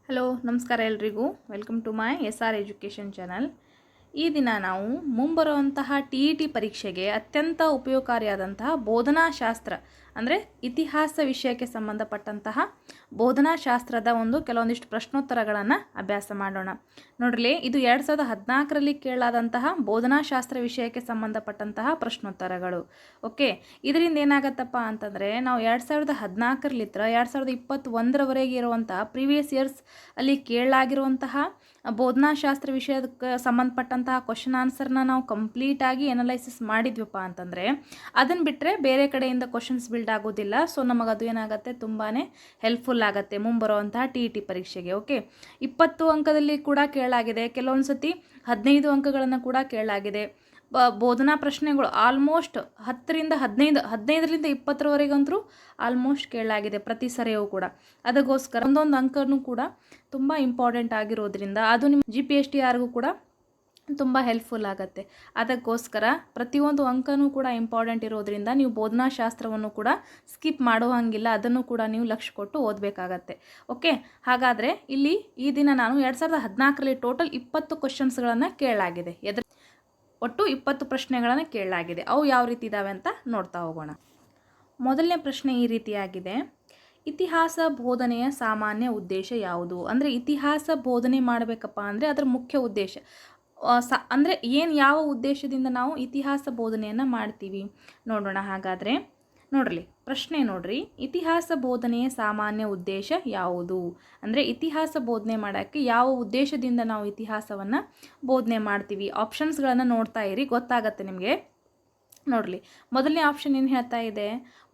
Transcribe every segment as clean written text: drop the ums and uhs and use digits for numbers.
Hello ನಮಸ್ಕಾರ ಎಲ್ರಿಗೂ welcome to my SR education channel. ಈ ದಿನ ನಾವು ಮುಂಬರುವಂತಹ TET ಪರೀಕ್ಷೆಗೆ ಅತ್ಯಂತ ಉಪಯೋಗಕಾರಿಯಾದಂತಹ ಬೋಧನಾಶಾಸ್ತ್ರ ಅಂದರೆ ಇತಿಹಾಸ ವಿಷಯಕ್ಕೆ ಸಂಬಂಧಪಟ್ಟಂತಹ ಬೋಧನಾಶಾಸ್ತ್ರದ ಕೆಲವೊಂದಿಷ್ಟು ಪ್ರಶ್ನೋತ್ತರಗಳನ್ನು ಅಭ್ಯಾಸ ಮಾಡೋಣ. ನೋಡ್ರಿ, ಇದು 2014ರಲ್ಲಿ ಕೇಳಾದಂತಹ ಬೋಧನಾಶಾಸ್ತ್ರ ವಿಷಯಕ್ಕೆ ಸಂಬಂಧಪಟ್ಟಂತಹ ಪ್ರಶ್ನೋತ್ತರಗಳು. ಓಕೆ, ಇದರಿಂದ ಏನಾಗತ್ತಪ್ಪ ಅಂತಂದರೆ ನಾವು 2014ಲಿತ್ರ 2021ರವರೆಗೆ ಇರುವಂತಹ ಪ್ರೀವಿಯಸ್ ಇಯರ್ಸ್ ಅಲ್ಲಿ ಕೇಳಲಾಗಿರುವಂತಹ ಬೋಧನಾಶಾಸ್ತ್ರ ವಿಷಯಕ್ಕೆ ಸಂಬಂಧಪಟ್ಟಂತಹ ಕ್ವಶನ್ ಆನ್ಸರ್ನ ನಾವು ಕಂಪ್ಲೀಟಾಗಿ ಅನಲೈಸಿಸ್ ಮಾಡಿದ್ವಪ್ಪ ಅಂತಂದರೆ ಅದನ್ನು ಬಿಟ್ಟರೆ ಬೇರೆ ಕಡೆಯಿಂದ ಕ್ವಶನ್ಸ್ ಬಿಲ್ಡ್ ಆಗೋದಿಲ್ಲ. ಸೊ ನಮಗದು ಏನಾಗುತ್ತೆ, ತುಂಬಾ ಹೆಲ್ಪ್ಫುಲ್ ಆಗುತ್ತೆ ಮುಂಬರುವಂತಹ TET ಪರೀಕ್ಷೆಗೆ. ಓಕೆ, 20 ಅಂಕದಲ್ಲಿ ಕೂಡ ಕೇಳಲಾಗಿದೆ, ಕೆಲವೊಂದು ಸತಿ 15 ಅಂಕಗಳನ್ನು ಕೂಡ ಕೇಳಲಾಗಿದೆ. ಬೋಧನಾ ಪ್ರಶ್ನೆಗಳು ಆಲ್ಮೋಸ್ಟ್ 10ರಿಂದ 15ರಿಂದ 20ರವರೆಗಂತೂ ಆಲ್ಮೋಸ್ಟ್ ಕೇಳಲಾಗಿದೆ ಪ್ರತಿ ಸರಿಯೂ ಕೂಡ. ಅದಕ್ಕೋಸ್ಕರ ಒಂದೊಂದು ಅಂಕನೂ ಕೂಡ ತುಂಬ ಇಂಪಾರ್ಟೆಂಟ್ ಆಗಿರೋದ್ರಿಂದ ಅದು ನಿಮ್ಮ GPSTRಗೂ ಕೂಡ ತುಂಬ ಹೆಲ್ಪ್ಫುಲ್ ಆಗುತ್ತೆ. ಅದಕ್ಕೋಸ್ಕರ ಪ್ರತಿಯೊಂದು ಅಂಕನೂ ಕೂಡ ಇಂಪಾರ್ಟೆಂಟ್ ಇರೋದ್ರಿಂದ ನೀವು ಬೋಧನಾಶಾಸ್ತ್ರವನ್ನು ಕೂಡ ಸ್ಕಿಪ್ ಮಾಡೋ ಹಾಗಿಲ್ಲ, ಅದನ್ನು ಕೂಡ ನೀವು ಲಕ್ಷ್ಯ ಕೊಟ್ಟು ಓದಬೇಕಾಗತ್ತೆ. ಓಕೆ, ಹಾಗಾದರೆ ಇಲ್ಲಿ ಈ ದಿನ ನಾನು 2014ರಲ್ಲಿ ಟೋಟಲ್ 20 ಕ್ವಶನ್ಸ್ಗಳನ್ನು ಕೇಳಲಾಗಿದೆ. ಒಟ್ಟು 20 ಪ್ರಶ್ನೆಗಳನ್ನು ಕೇಳಲಾಗಿದೆ. ಅವು ಯಾವ ರೀತಿ ಇದ್ದಾವೆ ಅಂತ ನೋಡ್ತಾ ಹೋಗೋಣ. ಮೊದಲನೇ ಪ್ರಶ್ನೆ ಈ ರೀತಿಯಾಗಿದೆ: ಇತಿಹಾಸ ಬೋಧನೆಯ ಸಾಮಾನ್ಯ ಉದ್ದೇಶ ಯಾವುದು? ಅಂದರೆ ಇತಿಹಾಸ ಬೋಧನೆ ಮಾಡಬೇಕಪ್ಪ ಅಂದರೆ ಅದರ ಮುಖ್ಯ ಉದ್ದೇಶ ಅಂದರೆ ಯಾವ ಉದ್ದೇಶದಿಂದ ನಾವು ಇತಿಹಾಸ ಬೋಧನೆಯನ್ನು ಮಾಡ್ತೀವಿ ನೋಡೋಣ. ಹಾಗಾದರೆ ನೋಡ್ರಿ, ಪ್ರಶ್ನೆ ನೋಡ್ರಿ, ಇತಿಹಾಸ ಬೋಧನೆಯ ಸಾಮಾನ್ಯ ಉದ್ದೇಶ ಯಾವುದು? ಅಂದರೆ ಇತಿಹಾಸ ಬೋಧನೆ ಮಾಡೋಕ್ಕೆ ಯಾವ ಉದ್ದೇಶದಿಂದ ನಾವು ಇತಿಹಾಸವನ್ನು ಬೋಧನೆ ಮಾಡ್ತೀವಿ? ಆಪ್ಷನ್ಸ್ಗಳನ್ನು ನೋಡ್ತಾ ಇರಿ, ಗೊತ್ತಾಗತ್ತೆ ನಿಮಗೆ. ನೋಡಲಿ, ಮೊದಲನೇ ಆಪ್ಷನ್ ಏನು ಹೇಳ್ತಾ ಇದೆ?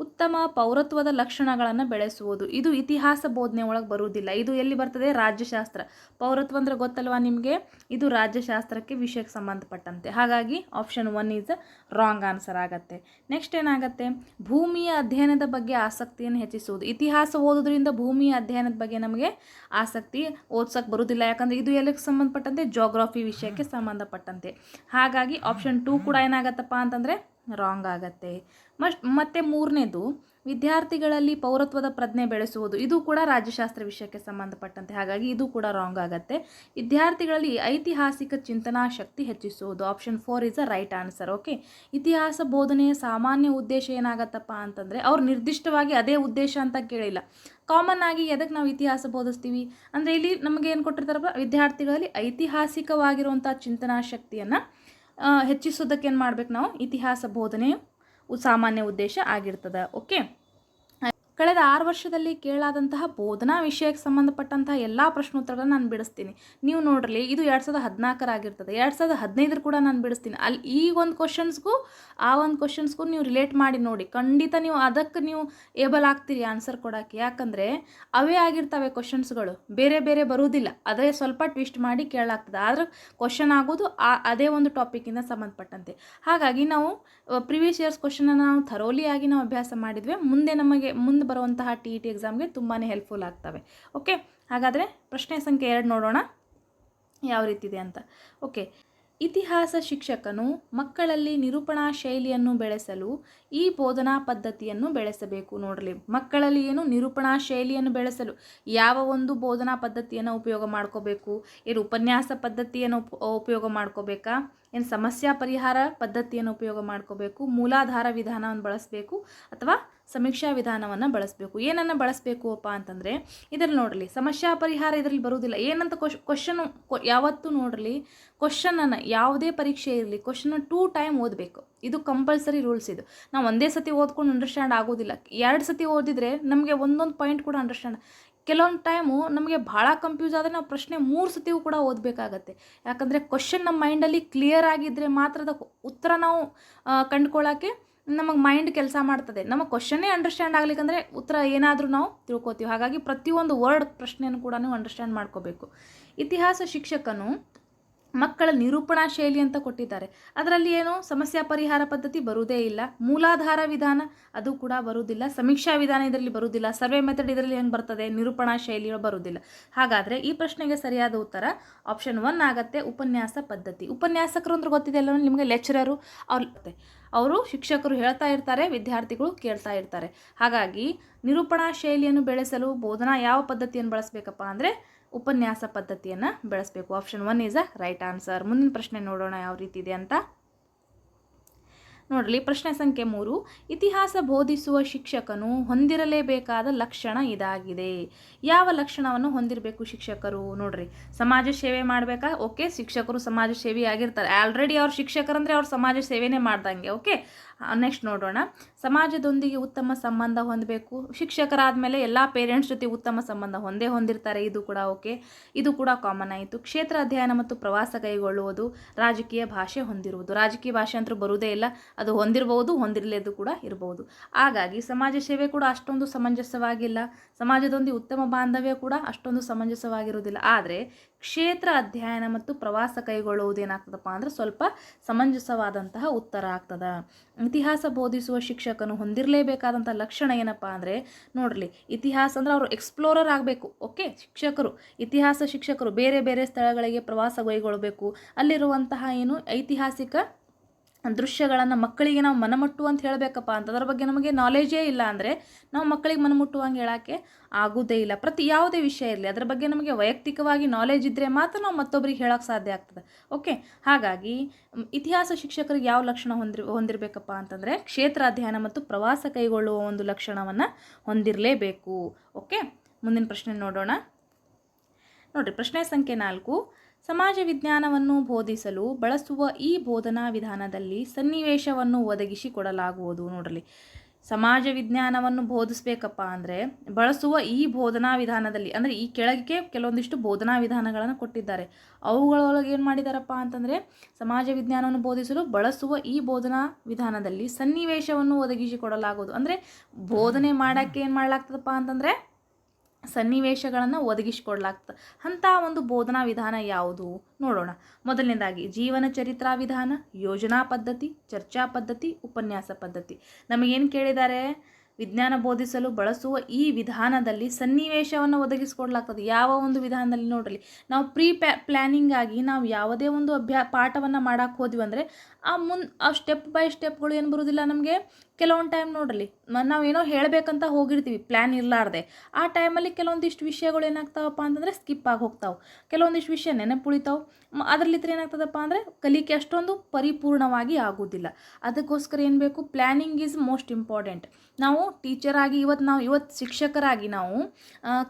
ಉತ್ತಮ ಪೌರತ್ವದ ಲಕ್ಷಣಗಳನ್ನು ಬೆಳೆಸುವುದು. ಇದು ಇತಿಹಾಸ ಬೋಧನೆ ಒಳಗೆ ಬರುವುದಿಲ್ಲ. ಇದು ಎಲ್ಲಿ ಬರ್ತದೆ? ರಾಜ್ಯಶಾಸ್ತ್ರ. ಪೌರತ್ವ ಅಂದರೆ ಗೊತ್ತಲ್ವಾ ನಿಮಗೆ, ಇದು ರಾಜ್ಯಶಾಸ್ತ್ರಕ್ಕೆ ವಿಷಯಕ್ಕೆ ಸಂಬಂಧಪಟ್ಟಂತೆ. ಹಾಗಾಗಿ ಆಪ್ಷನ್ 1 ಈಸ್ ರಾಂಗ್ ಆನ್ಸರ್ ಆಗತ್ತೆ. ನೆಕ್ಸ್ಟ್ ಏನಾಗುತ್ತೆ? ಭೂಮಿಯ ಅಧ್ಯಯನದ ಬಗ್ಗೆ ಆಸಕ್ತಿಯನ್ನು ಹೆಚ್ಚಿಸುವುದು. ಇತಿಹಾಸ ಓದೋದ್ರಿಂದ ಭೂಮಿಯ ಅಧ್ಯಯನದ ಬಗ್ಗೆ ನಮಗೆ ಆಸಕ್ತಿ ಓದ್ಸಕ್ಕೆ ಬರುವುದಿಲ್ಲ, ಯಾಕಂದರೆ ಇದು ಎಲ್ಲಕ್ಕೆ ಸಂಬಂಧಪಟ್ಟಂತೆ ಜೋಗ್ರಫಿ ವಿಷಯಕ್ಕೆ ಸಂಬಂಧಪಟ್ಟಂತೆ. ಹಾಗಾಗಿ ಆಪ್ಷನ್ 2 ಕೂಡ ಏನಾಗತ್ತಪ್ಪ ಅಂತಂದರೆ ರಾಂಗ್ ಆಗತ್ತೆ. ಮತ್ತೆ ಮೂರನೇದು, ವಿದ್ಯಾರ್ಥಿಗಳಲ್ಲಿ ಪೌರತ್ವದ ಪ್ರಜ್ಞೆ ಬೆಳೆಸುವುದು. ಇದು ಕೂಡ ರಾಜ್ಯಶಾಸ್ತ್ರ ವಿಷಯಕ್ಕೆ ಸಂಬಂಧಪಟ್ಟಂತೆ. ಹಾಗಾಗಿ ಇದು ಕೂಡ ರಾಂಗ್ ಆಗತ್ತೆ. ವಿದ್ಯಾರ್ಥಿಗಳಲ್ಲಿ ಐತಿಹಾಸಿಕ ಚಿಂತನಾ ಶಕ್ತಿ ಹೆಚ್ಚಿಸುವುದು. Option 4 is a right answer. Okay, ಇತಿಹಾಸ ಬೋಧನೆಯ ಸಾಮಾನ್ಯ ಉದ್ದೇಶ ಏನಾಗತ್ತಪ್ಪ ಅಂತಂದರೆ ಅವ್ರು ನಿರ್ದಿಷ್ಟವಾಗಿ ಅದೇ ಉದ್ದೇಶ ಅಂತ ಕೇಳಿಲ್ಲ. ಕಾಮನ್ ಆಗಿ ಎದಕ್ಕೆ ನಾವು ಇತಿಹಾಸ ಬೋಧಿಸ್ತೀವಿ ಅಂದರೆ ಇಲ್ಲಿ ನಮಗೆ ಏನು ಕೊಟ್ಟಿರ್ತಾರಪ್ಪ, ವಿದ್ಯಾರ್ಥಿಗಳಲ್ಲಿ ಐತಿಹಾಸಿಕವಾಗಿರುವಂಥ ಚಿಂತನಾ ಶಕ್ತಿಯನ್ನು ಹೆಚ್ಚಿಸೋದಕ್ಕೆ ಏನು ಮಾಡ್ಬೇಕು ನಾವು? ಇತಿಹಾಸ ಬೋಧನೆಯು ಸಾಮಾನ್ಯ ಉದ್ದೇಶ ಆಗಿರ್ತದೆ. ಓಕೆ, ಕಳೆದ 6 ವರ್ಷದಲ್ಲಿ ಕೇಳಾದಂತಹ ಬೋಧನಾ ವಿಷಯಕ್ಕೆ ಸಂಬಂಧಪಟ್ಟಂತಹ ಎಲ್ಲ ಪ್ರಶ್ನೋತ್ತರಗಳನ್ನು ನಾನು ಬಿಡಿಸ್ತೀನಿ. ನೀವು ನೋಡ್ರಿ, ಇದು 2014ರಾಗಿರ್ತದೆ, 2015 ಕೂಡ ನಾನು ಬಿಡಿಸ್ತೀನಿ. ಅಲ್ಲಿ ಈ ಒಂದು ಕ್ವಶನ್ಸ್ಗೂ ಆ ಒಂದು ಕ್ವಶನ್ಸ್ಗೂ ನೀವು ರಿಲೇಟ್ ಮಾಡಿ ನೋಡಿ, ಖಂಡಿತ ನೀವು ಅದಕ್ಕೆ ನೀವು ಏಬಲ್ ಆಗ್ತೀರಿ ಆನ್ಸರ್ ಕೊಡೋಕ್ಕೆ. ಯಾಕಂದರೆ ಅವೇ ಆಗಿರ್ತವೆ ಕ್ವಶನ್ಸ್ಗಳು, ಬೇರೆ ಬೇರೆ ಬರುವುದಿಲ್ಲ. ಅದೇ ಸ್ವಲ್ಪ ಟ್ವಿಸ್ಟ್ ಮಾಡಿ ಕೇಳಾಗ್ತದೆ, ಆದರೆ ಕ್ವಶನ್ ಆಗೋದು ಅದೇ ಒಂದು ಟಾಪಿಕ್ಕಿಂದ ಸಂಬಂಧಪಟ್ಟಂತೆ. ಹಾಗಾಗಿ ನಾವು ಪ್ರಿವಿಯಸ್ ಇಯರ್ಸ್ ಕ್ವಶನನ್ನು ನಾವು ಥರೋಲಿಯಾಗಿ ನಾವು ಅಭ್ಯಾಸ ಮಾಡಿದ್ವಿ. ಮುಂದೆ ಬರುವಂತಹ TET ಎಕ್ಸಾಮ್ಗೆ ತುಂಬಾ ಹೆಲ್ಪ್ಫುಲ್ ಆಗ್ತವೆ. ಓಕೆ, ಹಾಗಾದರೆ ಪ್ರಶ್ನೆ ಸಂಖ್ಯೆ 2 ನೋಡೋಣ ಯಾವ ರೀತಿ ಇದೆ ಅಂತ. ಓಕೆ, ಇತಿಹಾಸ ಶಿಕ್ಷಕನು ಮಕ್ಕಳಲ್ಲಿ ನಿರೂಪಣಾ ಶೈಲಿಯನ್ನು ಬೆಳೆಸಲು ಈ ಬೋಧನಾ ಪದ್ಧತಿಯನ್ನು ಬೆಳೆಸಬೇಕು. ನೋಡಲಿ, ಮಕ್ಕಳಲ್ಲಿ ಏನು ನಿರೂಪಣಾ ಶೈಲಿಯನ್ನು ಬೆಳೆಸಲು ಯಾವ ಒಂದು ಬೋಧನಾ ಪದ್ಧತಿಯನ್ನು ಉಪಯೋಗ ಮಾಡ್ಕೋಬೇಕು? ಏನು ಉಪನ್ಯಾಸ ಪದ್ಧತಿಯನ್ನು ಉಪಯೋಗ ಮಾಡ್ಕೋಬೇಕಾ? ಏನು ಸಮಸ್ಯಾ ಪರಿಹಾರ ಪದ್ಧತಿಯನ್ನು ಉಪಯೋಗ ಮಾಡ್ಕೋಬೇಕು? ಮೂಲಾಧಾರ ವಿಧಾನವನ್ನು ಬಳಸಬೇಕು ಅಥವಾ ಸಮೀಕ್ಷಾ ವಿಧಾನವನ್ನು ಬಳಸಬೇಕು? ಏನನ್ನು ಬಳಸಬೇಕು ಅಪ್ಪ ಅಂತಂದರೆ ಇದರಲ್ಲಿ ನೋಡಲಿ, ಸಮಸ್ಯಾ ಪರಿಹಾರ ಇದರಲ್ಲಿ ಬರುವುದಿಲ್ಲ. ಏನಂತ ಕ್ವಶನ್ನು ಯಾವತ್ತೂ ನೋಡಲಿ, ಕ್ವಶನನ್ನು ಯಾವುದೇ ಪರೀಕ್ಷೆ ಇರಲಿ ಕ್ವಶನ್ನ 2 ಟೈಮ್ ಓದಬೇಕು. ಇದು ಕಂಪಲ್ಸರಿ ರೂಲ್ಸ್. ಇದು ನಾವು ಒಂದೇ ಸತಿ ಓದ್ಕೊಂಡು ಅಂಡರ್ಸ್ಟ್ಯಾಂಡ್ ಆಗೋದಿಲ್ಲ. 2 ಸತಿ ಓದಿದರೆ ನಮಗೆ ಒಂದೊಂದು ಪಾಯಿಂಟ್ ಕೂಡ ಅಂಡರ್ಸ್ಟ್ಯಾಂಡ್. ಕೆಲವೊಂದು ಟೈಮು ನಮಗೆ ಭಾಳ ಕನ್ಫ್ಯೂಸ್ ಆದರೆ ನಾವು ಪ್ರಶ್ನೆ 3 ಸತಿಯೂ ಕೂಡ ಓದಬೇಕಾಗತ್ತೆ. ಯಾಕಂದರೆ ಕ್ವಶನ್ ನಮ್ಮ ಮೈಂಡಲ್ಲಿ ಕ್ಲಿಯರ್ ಆಗಿದ್ದರೆ ಮಾತ್ರ ಅದಕ್ಕೆ ಉತ್ತರ ನಾವು ಕಂಡುಕೊಳ್ಳೋಕ್ಕೆ ನಮಗೆ ಮೈಂಡ್ ಕೆಲಸ ಮಾಡ್ತದೆ. ನಮ್ಮ ಕ್ವಶನ್ನೇ ಅಂಡರ್ಸ್ಟ್ಯಾಂಡ್ ಆಗ್ಲಿಕ್ಕಂದರೆ ಉತ್ತರ ಏನಾದರೂ ನಾವು ತಿಳ್ಕೊತೀವಿ. ಹಾಗಾಗಿ ಪ್ರತಿಯೊಂದು ವರ್ಡ್ ಪ್ರಶ್ನೆಯನ್ನು ಕೂಡ ನೀವು ಅಂಡರ್ಸ್ಟ್ಯಾಂಡ್ ಮಾಡ್ಕೋಬೇಕು. ಇತಿಹಾಸ ಶಿಕ್ಷಕನು ಮಕ್ಕಳ ನಿರೂಪಣಾ ಶೈಲಿ ಅಂತ ಕೊಟ್ಟಿದ್ದಾರೆ. ಅದರಲ್ಲಿ ಏನು ಸಮಸ್ಯಾ ಪರಿಹಾರ ಪದ್ಧತಿ ಬರುವುದೇ ಇಲ್ಲ. ಮೂಲಾಧಾರ ವಿಧಾನ ಅದು ಕೂಡ ಬರುವುದಿಲ್ಲ. ಸಮೀಕ್ಷಾ ವಿಧಾನ ಇದರಲ್ಲಿ ಬರುವುದಿಲ್ಲ. ಸರ್ವೆ ಮೆಥಡ್ ಇದರಲ್ಲಿ ಏನು ಬರ್ತದೆ? ನಿರೂಪಣಾ ಶೈಲಿ ಬರುವುದಿಲ್ಲ. ಹಾಗಾದರೆ ಈ ಪ್ರಶ್ನೆಗೆ ಸರಿಯಾದ ಉತ್ತರ ಆಪ್ಷನ್ 1 ಆಗುತ್ತೆ, ಉಪನ್ಯಾಸ ಪದ್ಧತಿ. ಉಪನ್ಯಾಸಕರು ಅಂದ್ರೆ ಗೊತ್ತಿದೆ ಅಲ್ಲ ನಿಮಗೆ, ಲೆಕ್ಚರರು. ಅವರು ಶಿಕ್ಷಕರು ಹೇಳ್ತಾ ಇರ್ತಾರೆ, ವಿದ್ಯಾರ್ಥಿಗಳು ಕೇಳ್ತಾ ಇರ್ತಾರೆ. ಹಾಗಾಗಿ ನಿರೂಪಣಾ ಶೈಲಿಯನ್ನು ಬೆಳೆಸಲು ಬೋಧನಾ ಯಾವ ಪದ್ಧತಿಯನ್ನು ಬಳಸಬೇಕಪ್ಪ ಅಂದರೆ ಉಪನ್ಯಾಸ ಪದ್ಧತಿಯನ್ನು ಬೆಳೆಸಬೇಕು. Option 1 is a right answer. ಮುಂದಿನ ಪ್ರಶ್ನೆ ನೋಡೋಣ ಯಾವ ರೀತಿ ಇದೆ ಅಂತ. ನೋಡಲಿ, ಪ್ರಶ್ನೆ ಸಂಖ್ಯೆ 3. ಇತಿಹಾಸ ಬೋಧಿಸುವ ಶಿಕ್ಷಕನು ಹೊಂದಿರಲೇಬೇಕಾದ ಲಕ್ಷಣ ಇದಾಗಿದೆ. ಯಾವ ಲಕ್ಷಣವನ್ನು ಹೊಂದಿರಬೇಕು ಶಿಕ್ಷಕರು? ನೋಡ್ರಿ, ಸಮಾಜ ಸೇವೆ ಮಾಡಬೇಕಾ? ಓಕೆ, ಶಿಕ್ಷಕರು ಸಮಾಜ ಸೇವೆ ಆಗಿರ್ತಾರೆ. ಆಲ್ರೆಡಿ ಅವ್ರು ಶಿಕ್ಷಕರಂದರೆ ಅವ್ರು ಸಮಾಜ ಸೇವೆನೇ ಮಾಡ್ದಂಗೆ. ಓಕೆ, ನೆಕ್ಸ್ಟ್ ನೋಡೋಣ. ಸಮಾಜದೊಂದಿಗೆ ಉತ್ತಮ ಸಂಬಂಧ ಹೊಂದಬೇಕು. ಶಿಕ್ಷಕರಾದಮೇಲೆ ಎಲ್ಲ ಪೇರೆಂಟ್ಸ್ ಜೊತೆ ಉತ್ತಮ ಸಂಬಂಧ ಹೊಂದಿರ್ತಾರೆ. ಇದು ಕೂಡ ಓಕೆ, ಇದು ಕೂಡ ಕಾಮನ್ ಆಯಿತು. ಕ್ಷೇತ್ರ ಅಧ್ಯಯನ ಮತ್ತು ಪ್ರವಾಸ ಕೈಗೊಳ್ಳುವುದು. ರಾಜಕೀಯ ಭಾಷೆ ಹೊಂದಿರುವುದು. ರಾಜಕೀಯ ಭಾಷೆ ಅಂತೂ ಬರುವುದೇ ಇಲ್ಲ, ಅದು ಹೊಂದಿರಬಹುದು, ಹೊಂದಿರಲೇದು ಕೂಡ ಇರಬಹುದು. ಹಾಗಾಗಿ ಸಮಾಜ ಸೇವೆ ಕೂಡ ಅಷ್ಟೊಂದು ಸಮಂಜಸವಾಗಿಲ್ಲ. ಸಮಾಜದೊಂದಿಗೆ ಉತ್ತಮ ಬಾಂಧವ್ಯ ಕೂಡ ಅಷ್ಟೊಂದು ಸಮಂಜಸವಾಗಿರುವುದಿಲ್ಲ. ಆದರೆ ಕ್ಷೇತ್ರ ಅಧ್ಯಯನ ಮತ್ತು ಪ್ರವಾಸ ಕೈಗೊಳ್ಳುವುದು ಏನಾಗ್ತದಪ್ಪ ಅಂದರೆ ಸ್ವಲ್ಪ ಸಮಂಜಸವಾದಂತಹ ಉತ್ತರ ಆಗ್ತದ. ಇತಿಹಾಸ ಬೋಧಿಸುವ ಶಿಕ್ಷಕನು ಹೊಂದಿರಲೇಬೇಕಾದಂಥ ಲಕ್ಷಣ ಏನಪ್ಪ ಅಂದರೆ, ನೋಡ್ರಿ, ಇತಿಹಾಸ ಅಂದ್ರೆ ಅವರು ಎಕ್ಸ್ಪ್ಲೋರರ್ ಆಗಬೇಕು. ಓಕೆ, ಇತಿಹಾಸ ಶಿಕ್ಷಕರು ಬೇರೆ ಬೇರೆ ಸ್ಥಳಗಳಿಗೆ ಪ್ರವಾಸ ಕೈಗೊಳ್ಳಬೇಕು. ಅಲ್ಲಿರುವಂತಹ ಐತಿಹಾಸಿಕ ದೃಶ್ಯಗಳನ್ನು ಮಕ್ಕಳಿಗೆ ನಾವು ಮನಮುಟ್ಟು ಅಂತ ಹೇಳಬೇಕಪ್ಪ ಅಂತ ಅದರ ಬಗ್ಗೆ ನಮಗೆ ನಾಲೆಜೇ ಇಲ್ಲ ಅಂದರೆ ನಾವು ಮಕ್ಕಳಿಗೆ ಮನಮುಟ್ಟುವಂಗೆ ಹೇಳೋಕ್ಕೆ ಆಗೋದೇ ಇಲ್ಲ. ಯಾವುದೇ ವಿಷಯ ಇರಲಿ ಅದರ ಬಗ್ಗೆ ನಮಗೆ ವೈಯಕ್ತಿಕವಾಗಿ ನಾಲೆಜ್ ಇದ್ದರೆ ಮಾತ್ರ ನಾವು ಮತ್ತೊಬ್ಬರಿಗೆ ಹೇಳೋಕ್ಕೆ ಸಾಧ್ಯ ಆಗ್ತದೆ. ಓಕೆ, ಹಾಗಾಗಿ ಇತಿಹಾಸ ಶಿಕ್ಷಕರಿಗೆ ಯಾವ ಲಕ್ಷಣ ಹೊಂದಿರಬೇಕಪ್ಪ ಅಂತಂದರೆ ಕ್ಷೇತ್ರ ಅಧ್ಯಯನ ಮತ್ತು ಪ್ರವಾಸ ಕೈಗೊಳ್ಳುವ ಒಂದು ಲಕ್ಷಣವನ್ನು ಹೊಂದಿರಲೇಬೇಕು. ಓಕೆ, ಮುಂದಿನ ಪ್ರಶ್ನೆ ನೋಡೋಣ. ನೋಡಿರಿ, ಪ್ರಶ್ನೆ ಸಂಖ್ಯೆ 4. ಸಮಾಜ ವಿಜ್ಞಾನವನ್ನು ಬೋಧಿಸಲು ಬಳಸುವ ಈ ಬೋಧನಾ ವಿಧಾನದಲ್ಲಿ ಸನ್ನಿವೇಶವನ್ನು ಒದಗಿಸಿಕೊಡಲಾಗುವುದು. ನೋಡಲಿ, ಸಮಾಜ ವಿಜ್ಞಾನವನ್ನು ಬೋಧಿಸಬೇಕಪ್ಪ ಅಂದರೆ ಬಳಸುವ ಈ ಬೋಧನಾ ವಿಧಾನದಲ್ಲಿ, ಅಂದರೆ ಈ ಕೆಳಗೆ ಕೆಲವೊಂದಿಷ್ಟು ಬೋಧನಾ ವಿಧಾನಗಳನ್ನು ಕೊಟ್ಟಿದ್ದಾರೆ. ಅವುಗಳೊಳಗೆ ಏನು ಮಾಡಿದಾರಪ್ಪ ಅಂತಂದರೆ ಸಮಾಜ ವಿಜ್ಞಾನವನ್ನು ಬೋಧಿಸಲು ಬಳಸುವ ಈ ಬೋಧನಾ ವಿಧಾನದಲ್ಲಿ ಸನ್ನಿವೇಶವನ್ನು ಒದಗಿಸಿಕೊಡಲಾಗುವುದು. ಅಂದರೆ ಬೋಧನೆ ಮಾಡೋಕ್ಕೆ ಏನು ಮಾಡಲಾಗ್ತದಪ್ಪ ಅಂತಂದರೆ ಸನ್ನಿವೇಶಗಳನ್ನು ಒದಗಿಸಿಕೊಡ್ಲಾಗ್ತದೆ. ಅಂಥ ಒಂದು ಬೋಧನಾ ವಿಧಾನ ಯಾವುದು ನೋಡೋಣ. ಮೊದಲನೇದಾಗಿ ಜೀವನ ಚರಿತ್ರಾ ವಿಧಾನ, ಯೋಜನಾ ಪದ್ಧತಿ, ಚರ್ಚಾ ಪದ್ಧತಿ, ಉಪನ್ಯಾಸ ಪದ್ಧತಿ. ನಮಗೇನು ಕೇಳಿದ್ದಾರೆ? ವಿಜ್ಞಾನ ಬೋಧಿಸಲು ಬಳಸುವ ಈ ವಿಧಾನದಲ್ಲಿ ಸನ್ನಿವೇಶವನ್ನು ಒದಗಿಸಿಕೊಡ್ಲಾಗ್ತದೆ. ಯಾವ ಒಂದು ವಿಧಾನದಲ್ಲಿ? ನೋಡ್ರಿ, ನಾವು ಪ್ಲ್ಯಾನಿಂಗ್ ಆಗಿ ನಾವು ಯಾವುದೇ ಒಂದು ಪಾಠವನ್ನು ಮಾಡೋಕ್ಕೆ ಹೋದ್ವಿ ಅಂದರೆ ಆ ಸ್ಟೆಪ್ ಬೈ ಸ್ಟೆಪ್ಗಳು ಏನು ಬರೋದಿಲ್ಲ ನಮಗೆ. ಕೆಲವೊಂದು ಟೈಮ್ ನೋಡ್ರಿ, ನಾವೇನೋ ಹೇಳಬೇಕಂತ ಹೋಗಿರ್ತೀವಿ ಪ್ಲ್ಯಾನ್ ಇರಲಾರ್ದೆ. ಆ ಟೈಮಲ್ಲಿ ಕೆಲವೊಂದಿಷ್ಟು ವಿಷಯಗಳು ಏನಾಗ್ತಾವಪ್ಪ ಅಂತಂದರೆ ಸ್ಕಿಪ್ ಆಗಿ ಹೋಗ್ತಾವೆ. ಕೆಲವೊಂದಿಷ್ಟು ವಿಷಯ ನೆನಪುಳಿತಾವೆ. ಅದರಲ್ಲಿದ್ರೆ ಏನಾಗ್ತದಪ್ಪ ಅಂದರೆ ಕಲಿಕೆ ಅಷ್ಟೊಂದು ಪರಿಪೂರ್ಣವಾಗಿ ಆಗೋದಿಲ್ಲ. ಅದಕ್ಕೋಸ್ಕರ ಏನು ಬೇಕು? Planning is most important. ನಾವು ಟೀಚರ್ ಆಗಿ ಇವತ್ತು ಶಿಕ್ಷಕರಾಗಿ ನಾವು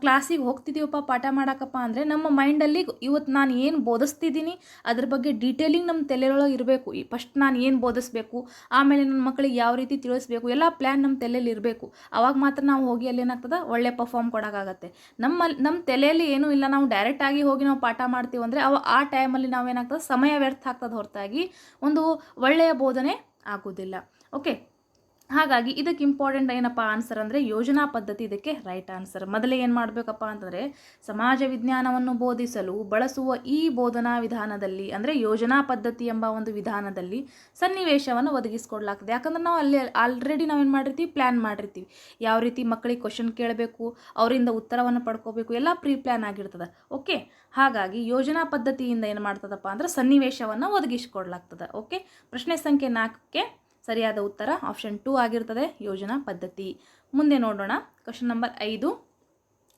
ಕ್ಲಾಸಿಗೆ ಹೋಗ್ತಿದ್ದೀವಪ್ಪ ಪಾಠ ಮಾಡೋಕ್ಕಪ್ಪ ಅಂದರೆ ನಮ್ಮ ಮೈಂಡಲ್ಲಿ ಇವತ್ತು ನಾನು ಏನು ಬೋಧಿಸ್ತಿದ್ದೀನಿ ಅದ್ರ ಬಗ್ಗೆ ಡೀಟೇಲಿಂಗ್ ನಮ್ಮ ತಲೆಯೊಳಗೆ ಇರಬೇಕು. ಫಸ್ಟ್ ನಾನು ಏನು ಬೋಧಿಸ್ಬೇಕು, ಆಮೇಲೆ ನನ್ನ ಮಕ್ಕಳಿಗೆ ಯಾವ ರೀತಿ ತಿಳಿಸ್ಬೇಕು, ಎಲ್ಲ ಪ್ಲ್ಯಾನ್ ನಮ್ಮ ತಲೆಯಲ್ಲಿ ಇರಬೇಕು. ಆವಾಗ ಮಾತ್ರ ನಾವು ಹೋಗಿ ಅಲ್ಲಿ ಏನಾಗ್ತದೆ ಒಳ್ಳೆ ಪರ್ಫಾರ್ಮ್ ಕೊಡೋಕ್ಕಾಗತ್ತೆ. ನಮ್ಮ ತಲೆಯಲ್ಲಿ ಏನೂ ಇಲ್ಲ, ನಾವು ಡೈರೆಕ್ಟಾಗಿ ಹೋಗಿ ನಾವು ಪಾಠ ಮಾಡ್ತೀವಿ ಅಂದರೆ ಆ ಟೈಮಲ್ಲಿ ನಾವೇನಾಗ್ತದೆ ಸಮಯ ವ್ಯರ್ಥ ಆಗ್ತದೆ ಹೊರತಾಗಿ ಒಂದು ಒಳ್ಳೆಯ ಬೋಧನೆ ಆಗೋದಿಲ್ಲ. ಓಕೆ, ಹಾಗಾಗಿ ಇದಕ್ಕೆ ಇಂಪಾರ್ಟೆಂಟ್ ಏನಪ್ಪ ಆನ್ಸರ್ ಅಂದರೆ ಯೋಜನಾ ಪದ್ಧತಿ ಇದಕ್ಕೆ ರೈಟ್ ಆನ್ಸರ್. ಮೊದಲೇ ಏನು ಮಾಡಬೇಕಪ್ಪ ಅಂತಂದರೆ ಸಮಾಜ ವಿಜ್ಞಾನವನ್ನು ಬೋಧಿಸಲು ಬಳಸುವ ಈ ಬೋಧನಾ ವಿಧಾನದಲ್ಲಿ ಅಂದರೆ ಯೋಜನಾ ಪದ್ಧತಿ ಎಂಬ ಒಂದು ವಿಧಾನದಲ್ಲಿ ಸನ್ನಿವೇಶವನ್ನು ಒದಗಿಸ್ಕೊಡ್ಲಾಗ್ತದೆ. ಯಾಕಂದ್ರೆ ನಾವು ಅಲ್ಲಿ ಆಲ್ರೆಡಿ ನಾವೇನು ಮಾಡಿರ್ತೀವಿ, ಪ್ಲ್ಯಾನ್ ಮಾಡಿರ್ತೀವಿ. ಯಾವ ರೀತಿ ಮಕ್ಕಳಿಗೆ ಕ್ವಶನ್ ಕೇಳಬೇಕು, ಅವರಿಂದ ಉತ್ತರವನ್ನು ಪಡ್ಕೋಬೇಕು, ಎಲ್ಲ ಪ್ರೀ ಪ್ಲ್ಯಾನ್ ಆಗಿರ್ತದೆ. ಓಕೆ, ಹಾಗಾಗಿ ಯೋಜನಾ ಪದ್ಧತಿಯಿಂದ ಏನು ಮಾಡ್ತದಪ್ಪ ಅಂದರೆ ಸನ್ನಿವೇಶವನ್ನು ಒದಗಿಸಿಕೊಡ್ಲಾಗ್ತದೆ. ಓಕೆ, ಪ್ರಶ್ನೆ ಸಂಖ್ಯೆ 4ಕ್ಕೆ ಸರಿಯಾದ ಉತ್ತರ ಆಪ್ಷನ್ 2 ಆಗಿರ್ತದೆ, ಯೋಜನಾ ಪದ್ಧತಿ. ಮುಂದೆ ನೋಡೋಣ. ಕ್ವಶನ್ ನಂಬರ್ 5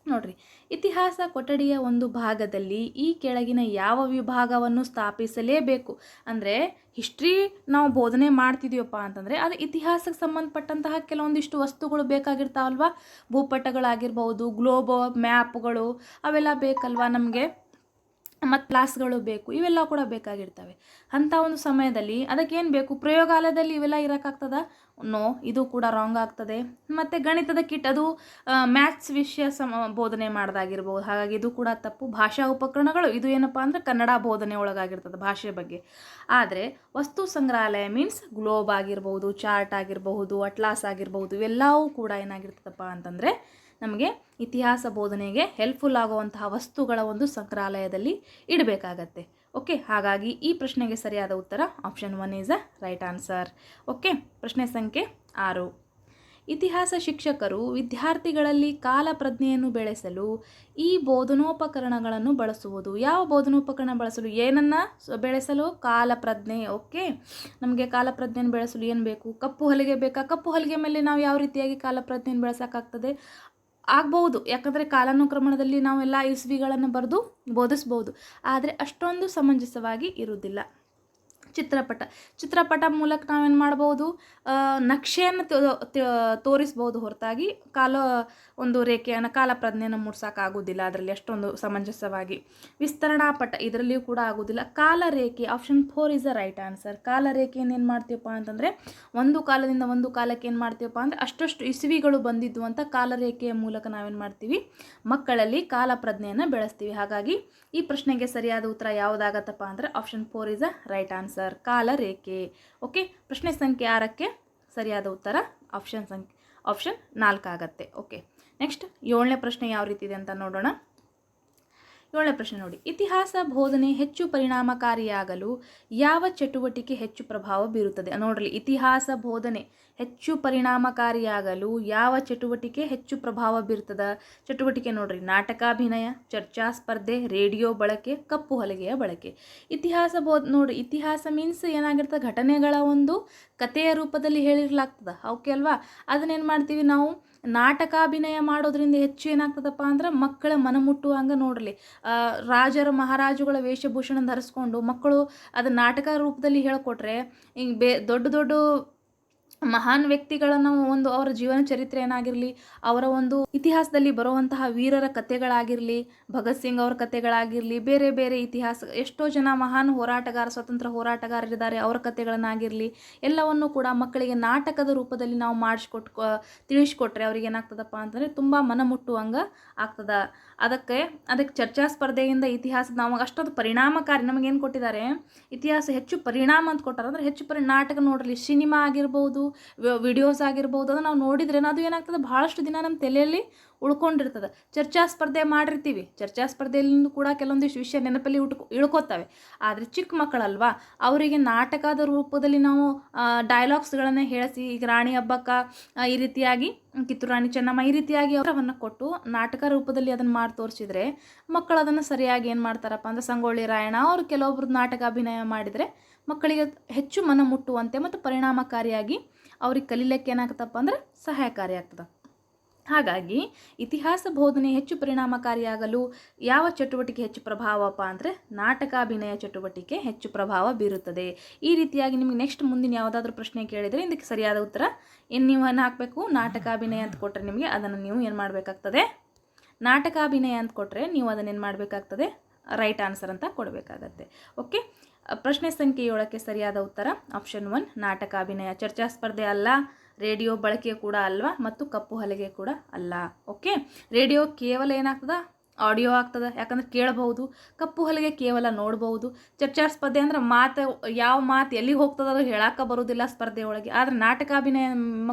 ನೋಡ್ರಿ, ಇತಿಹಾಸ ಕೊಠಡಿಯ ಒಂದು ಭಾಗದಲ್ಲಿ ಈ ಕೆಳಗಿನ ಯಾವ ವಿಭಾಗವನ್ನು ಸ್ಥಾಪಿಸಲೇಬೇಕು? ಅಂದರೆ ಹಿಸ್ಟ್ರಿ ನಾವು ಬೋಧನೆ ಮಾಡ್ತಿದ್ದೀವಪ್ಪ ಅಂತಂದರೆ ಅದು ಇತಿಹಾಸಕ್ಕೆ ಸಂಬಂಧಪಟ್ಟಂತಹ ಕೆಲವೊಂದಿಷ್ಟು ವಸ್ತುಗಳು ಬೇಕಾಗಿರ್ತಾವಲ್ವ. ಭೂಪಟಗಳಾಗಿರ್ಬೋದು, ಗ್ಲೋಬ್ ಮ್ಯಾಪ್ಗಳು ಅವೆಲ್ಲ ಬೇಕಲ್ವ ನಮಗೆ, ಮತ್ತು ಕ್ಲಾಸ್ಗಳು ಬೇಕು, ಇವೆಲ್ಲ ಕೂಡ ಬೇಕಾಗಿರ್ತವೆ. ಅಂಥ ಒಂದು ಸಮಯದಲ್ಲಿ ಅದಕ್ಕೇನು ಬೇಕು? ಪ್ರಯೋಗಾಲಯದಲ್ಲಿ ಇವೆಲ್ಲ ಇರೋಕ್ಕಾಗ್ತದ? ನೋ, ಇದು ಕೂಡ ರಾಂಗ್ ಆಗ್ತದೆ. ಮತ್ತು ಗಣಿತದ ಕಿಟ್ ಅದು ಮ್ಯಾಥ್ಸ್ ವಿಷಯ ಬೋಧನೆ ಮಾಡೋದಾಗಿರ್ಬೋದು, ಹಾಗಾಗಿ ಇದು ಕೂಡ ತಪ್ಪು. ಭಾಷಾ ಉಪಕರಣಗಳು ಇದು ಏನಪ್ಪ ಅಂದರೆ ಕನ್ನಡ ಬೋಧನೆ ಒಳಗಾಗಿರ್ತದೆ ಭಾಷೆ ಬಗ್ಗೆ. ಆದರೆ ವಸ್ತು ಸಂಗ್ರಹಾಲಯ ಮೀನ್ಸ್ ಗ್ಲೋಬ್ ಆಗಿರ್ಬೋದು, ಚಾರ್ಟ್ ಆಗಿರಬಹುದು, ಅಟ್ಲಾಸ್ ಆಗಿರ್ಬೋದು, ಇವೆಲ್ಲವೂ ಕೂಡ ಏನಾಗಿರ್ತದಪ್ಪ ಅಂತಂದರೆ ನಮಗೆ ಇತಿಹಾಸ ಬೋಧನೆಗೆ ಹೆಲ್ಪ್ಫುಲ್ ಆಗುವಂತಹ ವಸ್ತುಗಳ ಒಂದು ಸಂಗ್ರಹಾಲಯದಲ್ಲಿ ಇಡಬೇಕಾಗತ್ತೆ. ಓಕೆ, ಹಾಗಾಗಿ ಈ ಪ್ರಶ್ನೆಗೆ ಸರಿಯಾದ ಉತ್ತರ option 1 is a right answer. Okay, ಪ್ರಶ್ನೆ ಸಂಖ್ಯೆ 6. ಇತಿಹಾಸ ಶಿಕ್ಷಕರು ವಿದ್ಯಾರ್ಥಿಗಳಲ್ಲಿ ಕಾಲ ಪ್ರಜ್ಞೆಯನ್ನು ಬೆಳೆಸಲು ಈ ಬೋಧನೋಪಕರಣಗಳನ್ನು ಬಳಸುವುದು. ಯಾವ ಬೋಧನೋಪಕರಣ ಬಳಸಲು? ಏನನ್ನು ಬೆಳೆಸಲು? ಕಾಲ ಪ್ರಜ್ಞೆ. ಓಕೆ, ನಮಗೆ ಕಾಲ ಪ್ರಜ್ಞೆಯನ್ನು ಬೆಳೆಸಲು ಏನು ಬೇಕು? ಕಪ್ಪು ಹಲಿಗೆ ಬೇಕಾ? ಕಪ್ಪು ಹಲಿಗೆ ಮೇಲೆ ನಾವು ಯಾವ ರೀತಿಯಾಗಿ ಕಾಲ ಪ್ರಜ್ಞೆಯನ್ನು ಬೆಳೆಸೋಕ್ಕಾಗ್ತದೆ? ಆಗ್ಬೋದು, ಯಾಕಂದರೆ ಕಾಲಾನುಕ್ರಮಣದಲ್ಲಿ ನಾವೆಲ್ಲ ಇಸ್ವಿಗಳನ್ನು ಬರೆದು ಬೋಧಿಸ್ಬೋದು, ಆದರೆ ಅಷ್ಟೊಂದು ಸಮಂಜಸವಾಗಿ ಇರುವುದಿಲ್ಲ. ಚಿತ್ರಪಟ ಮೂಲಕ ನಾವೇನು ಮಾಡ್ಬೋದು, ನಕ್ಷೆಯನ್ನು ತೋರಿಸ್ಬೋದು ಹೊರತಾಗಿ ಒಂದು ರೇಖೆಯನ್ನು ಕಾಲಪ್ರಜ್ಞೆಯನ್ನು ಮೂಡ್ಸೋಕ್ಕಾಗೋದಿಲ್ಲ ಅದರಲ್ಲಿ ಅಷ್ಟೊಂದು ಸಮಂಜಸವಾಗಿ. ವಿಸ್ತರಣಾ ಪಟ ಇದರಲ್ಲಿಯೂ ಕೂಡ ಆಗೋದಿಲ್ಲ. ಕಾಲರೇಖೆ option 4 is the right answer. ಕಾಲರೇಖೆಯನ್ನು ಏನು ಮಾಡ್ತೀವಪ್ಪ ಅಂತಂದರೆ ಒಂದು ಕಾಲದಿಂದ ಒಂದು ಕಾಲಕ್ಕೆ ಏನು ಮಾಡ್ತೀವಪ್ಪ ಅಂದರೆ ಅಷ್ಟಷ್ಟು ಇಸ್ವಿಗಳು ಬಂದಿದ್ದು ಅಂತ ಕಾಲರೇಖೆಯ ಮೂಲಕ ನಾವೇನು ಮಾಡ್ತೀವಿ, ಮಕ್ಕಳಲ್ಲಿ ಕಾಲಪ್ರಜ್ಞೆಯನ್ನು ಬೆಳೆಸ್ತೀವಿ. ಹಾಗಾಗಿ ಈ ಪ್ರಶ್ನೆಗೆ ಸರಿಯಾದ ಉತ್ತರ ಯಾವುದಾಗತ್ತಪ್ಪ ಅಂದರೆ option 4 is the right answer, ಕಾಲರೇಖೆ. ಓಕೆ, ಪ್ರಶ್ನೆ ಸಂಖ್ಯೆ 6ಕ್ಕೆ ಸರಿಯಾದ ಉತ್ತರ ಆಪ್ಷನ್ 4 ಆಗತ್ತೆ. ಓಕೆ, ನೆಕ್ಸ್ಟ್ 7ನೇ ಪ್ರಶ್ನೆ ಯಾವ ರೀತಿ ಇದೆ ಅಂತ ನೋಡೋಣ. 7ನೇ ಪ್ರಶ್ನೆ ನೋಡಿ, ಇತಿಹಾಸ ಬೋಧನೆ ಹೆಚ್ಚು ಪರಿಣಾಮಕಾರಿಯಾಗಲು ಯಾವ ಚಟುವಟಿಕೆ ಹೆಚ್ಚು ಪ್ರಭಾವ ಬೀರುತ್ತದೆ? ನೋಡ್ರಿ, ಇತಿಹಾಸ ಬೋಧನೆ ಹೆಚ್ಚು ಪರಿಣಾಮಕಾರಿಯಾಗಲು ಯಾವ ಚಟುವಟಿಕೆ ಹೆಚ್ಚು ಪ್ರಭಾವ ಬೀರ್ತದ? ಚಟುವಟಿಕೆ ನೋಡ್ರಿ, ನಾಟಕಾಭಿನಯ, ಚರ್ಚಾ ಸ್ಪರ್ಧೆ, ರೇಡಿಯೋ ಬಳಕೆ, ಕಪ್ಪು ಹಲಗೆಯ ಬಳಕೆ. ನೋಡ್ರಿ, ಇತಿಹಾಸ ಮೀನ್ಸ್ ಏನಾಗಿರ್ತದೆ, ಘಟನೆಗಳ ಒಂದು ಕಥೆಯ ರೂಪದಲ್ಲಿ ಹೇಳಿರ್ಲಾಗ್ತದೆ, ಓಕೆ ಅಲ್ವಾ? ಅದನ್ನೇನು ಮಾಡ್ತೀವಿ ನಾವು, ನಾಟಕಾಭಿನಯ ಮಾಡೋದ್ರಿಂದ ಹೆಚ್ಚು ಏನಾಗ್ತದಪ್ಪ ಅಂದ್ರೆ ಮಕ್ಕಳ ಮನಮುಟ್ಟುವಂಗೆ ನೋಡಲಿ, ರಾಜರು ಮಹಾರಾಜುಗಳ ವೇಷಭೂಷಣ ಧರಿಸ್ಕೊಂಡು ಮಕ್ಕಳು ಅದು ನಾಟಕ ರೂಪದಲ್ಲಿ ಹೇಳಿಕೊಟ್ರೆ, ಹಿಂಗೆ ದೊಡ್ಡ ಮಹಾನ್ ವ್ಯಕ್ತಿಗಳನ್ನು ಒಂದು ಅವರ ಜೀವನ ಚರಿತ್ರೆ ಏನಾಗಿರಲಿ, ಅವರ ಒಂದು ಇತಿಹಾಸದಲ್ಲಿ ಬರುವಂತಹ ವೀರರ ಕಥೆಗಳಾಗಿರಲಿ, ಭಗತ್ ಸಿಂಗ್ ಅವ್ರ ಕಥೆಗಳಾಗಿರಲಿ, ಬೇರೆ ಬೇರೆ ಇತಿಹಾಸ ಎಷ್ಟೋ ಜನ ಮಹಾನ್ ಸ್ವತಂತ್ರ ಹೋರಾಟಗಾರರಿದ್ದಾರೆ, ಅವರ ಕಥೆಗಳನ್ನಾಗಿರಲಿ ಎಲ್ಲವನ್ನು ಕೂಡ ಮಕ್ಕಳಿಗೆ ನಾಟಕದ ರೂಪದಲ್ಲಿ ನಾವು ತಿಳಿಸ್ಕೊಟ್ರೆ ಅವ್ರಿಗೆ ಏನಾಗ್ತದಪ್ಪ ಅಂತಂದರೆ ತುಂಬ ಮನಮುಟ್ಟುವಂಗೆ ಆಗ್ತದೆ. ಅದಕ್ಕೆ ಚರ್ಚಾ ಸ್ಪರ್ಧೆಯಿಂದ ಇತಿಹಾಸ ನಾವು ಅಷ್ಟೊಂದು ಪರಿಣಾಮಕಾರಿ ನಮಗೇನು ಕೊಟ್ಟಿದ್ದಾರೆ, ಇತಿಹಾಸ ಹೆಚ್ಚು ಪರಿಣಾಮ ಅಂತ ಕೊಟ್ಟಾರೆ. ಅಂದರೆ ಹೆಚ್ಚು ನಾಟಕ ನೋಡ್ರಿ, ಸಿನಿಮಾ ಆಗಿರ್ಬೋದು, ವಿಡಿಯೋಸ್ ಆಗಿರ್ಬೋದು, ಅದು ನಾವು ನೋಡಿದ್ರೆ ಅದು ಏನಾಗ್ತದೆ, ಭಾಳಷ್ಟು ದಿನ ನಮ್ಮ ತಲೆಯಲ್ಲಿ ಉಳ್ಕೊಂಡಿರ್ತದೆ. ಚರ್ಚಾ ಸ್ಪರ್ಧೆ ಮಾಡಿರ್ತೀವಿ, ಚರ್ಚಾ ಸ್ಪರ್ಧೆಯಲ್ಲಿಂದ ಕೂಡ ಕೆಲವೊಂದಿಷ್ಟು ವಿಷಯ ನೆನಪಲ್ಲಿ ಇಳ್ಕೊತವೆ. ಆದರೆ ಚಿಕ್ಕ ಮಕ್ಕಳಲ್ವಾ, ಅವರಿಗೆ ನಾಟಕದ ರೂಪದಲ್ಲಿ ನಾವು ಡೈಲಾಗ್ಸ್ಗಳನ್ನು ಹೇಳಿಸಿ, ಈಗ ರಾಣಿ ಹಬ್ಬಕ್ಕ ಈ ರೀತಿಯಾಗಿ, ಕಿತ್ತೂರು ರಾಣಿ ಚೆನ್ನಮ್ಮ ಈ ರೀತಿಯಾಗಿ ಅವರವನ್ನು ಕೊಟ್ಟು ನಾಟಕ ರೂಪದಲ್ಲಿ ಅದನ್ನು ಮಾಡಿ ತೋರಿಸಿದ್ರೆ ಮಕ್ಕಳು ಅದನ್ನು ಸರಿಯಾಗಿ ಏನು ಮಾಡ್ತಾರಪ್ಪ ಅಂದರೆ, ಸಂಗೊಳ್ಳಿ ರಾಯಣ್ಣ ಅವರು ಕೆಲವೊಬ್ರು ನಾಟಕ ಅಭಿನಯ ಮಾಡಿದರೆ ಮಕ್ಕಳಿಗೆ ಹೆಚ್ಚು ಮನ ಮುಟ್ಟುವಂತೆ ಮತ್ತು ಪರಿಣಾಮಕಾರಿಯಾಗಿ ಅವ್ರಿಗೆ ಕಲೀಲಿಕ್ಕೆ ಏನಾಗ್ತಪ್ಪ ಅಂದರೆ ಸಹಾಯಕಾರಿಯಾಗ್ತದೆ. ಹಾಗಾಗಿ ಇತಿಹಾಸ ಬೋಧನೆ ಹೆಚ್ಚು ಪರಿಣಾಮಕಾರಿಯಾಗಲು ಯಾವ ಚಟುವಟಿಕೆ ಹೆಚ್ಚು ಪ್ರಭಾವಪ್ಪ ಅಂದರೆ ನಾಟಕಾಭಿನಯ ಚಟುವಟಿಕೆ ಹೆಚ್ಚು ಪ್ರಭಾವ ಬೀರುತ್ತದೆ. ಈ ರೀತಿಯಾಗಿ ನಿಮಗೆ ನೆಕ್ಸ್ಟ್ ಮುಂದಿನ ಯಾವುದಾದ್ರೂ ಪ್ರಶ್ನೆ ಕೇಳಿದರೆ ಇದಕ್ಕೆ ಸರಿಯಾದ ಉತ್ತರ ನೀವು ಹಾಕಬೇಕು. ನಾಟಕಾಭಿನಯ ಅಂತ ಕೊಟ್ಟರೆ ನಿಮಗೆ ಅದನ್ನು ನೀವು ಏನು ಮಾಡಬೇಕಾಗ್ತದೆ, ನಾಟಕಾಭಿನಯ ಅಂತ ಕೊಟ್ಟರೆ ನೀವು ಅದನ್ನೇನು ಮಾಡಬೇಕಾಗ್ತದೆ, ರೈಟ್ ಆನ್ಸರ್ ಅಂತ ಕೊಡಬೇಕಾಗತ್ತೆ. ಓಕೆ, ಪ್ರಶ್ನೆ ಸಂಖ್ಯೆ 7ಕ್ಕೆ ಸರಿಯಾದ ಉತ್ತರ ಆಪ್ಷನ್ 1 ನಾಟಕಾಭಿನಯ. ಚರ್ಚಾ ಸ್ಪರ್ಧೆ ಅಲ್ಲ, ರೇಡಿಯೋ ಬಳಕೆ ಕೂಡ ಅಲ್ವಾ, ಮತ್ತು ಕಪ್ಪು ಹಲಗೆ ಕೂಡ ಅಲ್ಲ. ಓಕೆ, ರೇಡಿಯೋ ಕೇವಲ ಏನಾಗ್ತದೆ, ಆಡಿಯೋ ಆಗ್ತದೆ, ಯಾಕಂದ್ರೆ ಕೇಳಬಹುದು. ಕಪ್ಪು ಹಲಗೆ ಕೇವಲ ನೋಡ್ಬೋದು. ಚರ್ಚಾ ಸ್ಪರ್ಧೆ ಅಂದ್ರೆ ಯಾವ ಮಾತು ಎಲ್ಲಿಗೆ ಹೋಗ್ತದೆ ಅದು ಹೇಳಕ್ಕೆ ಬರೋದಿಲ್ಲ ಸ್ಪರ್ಧೆ ಒಳಗೆ. ಆದರೆ ನಾಟಕಾಭಿನಯ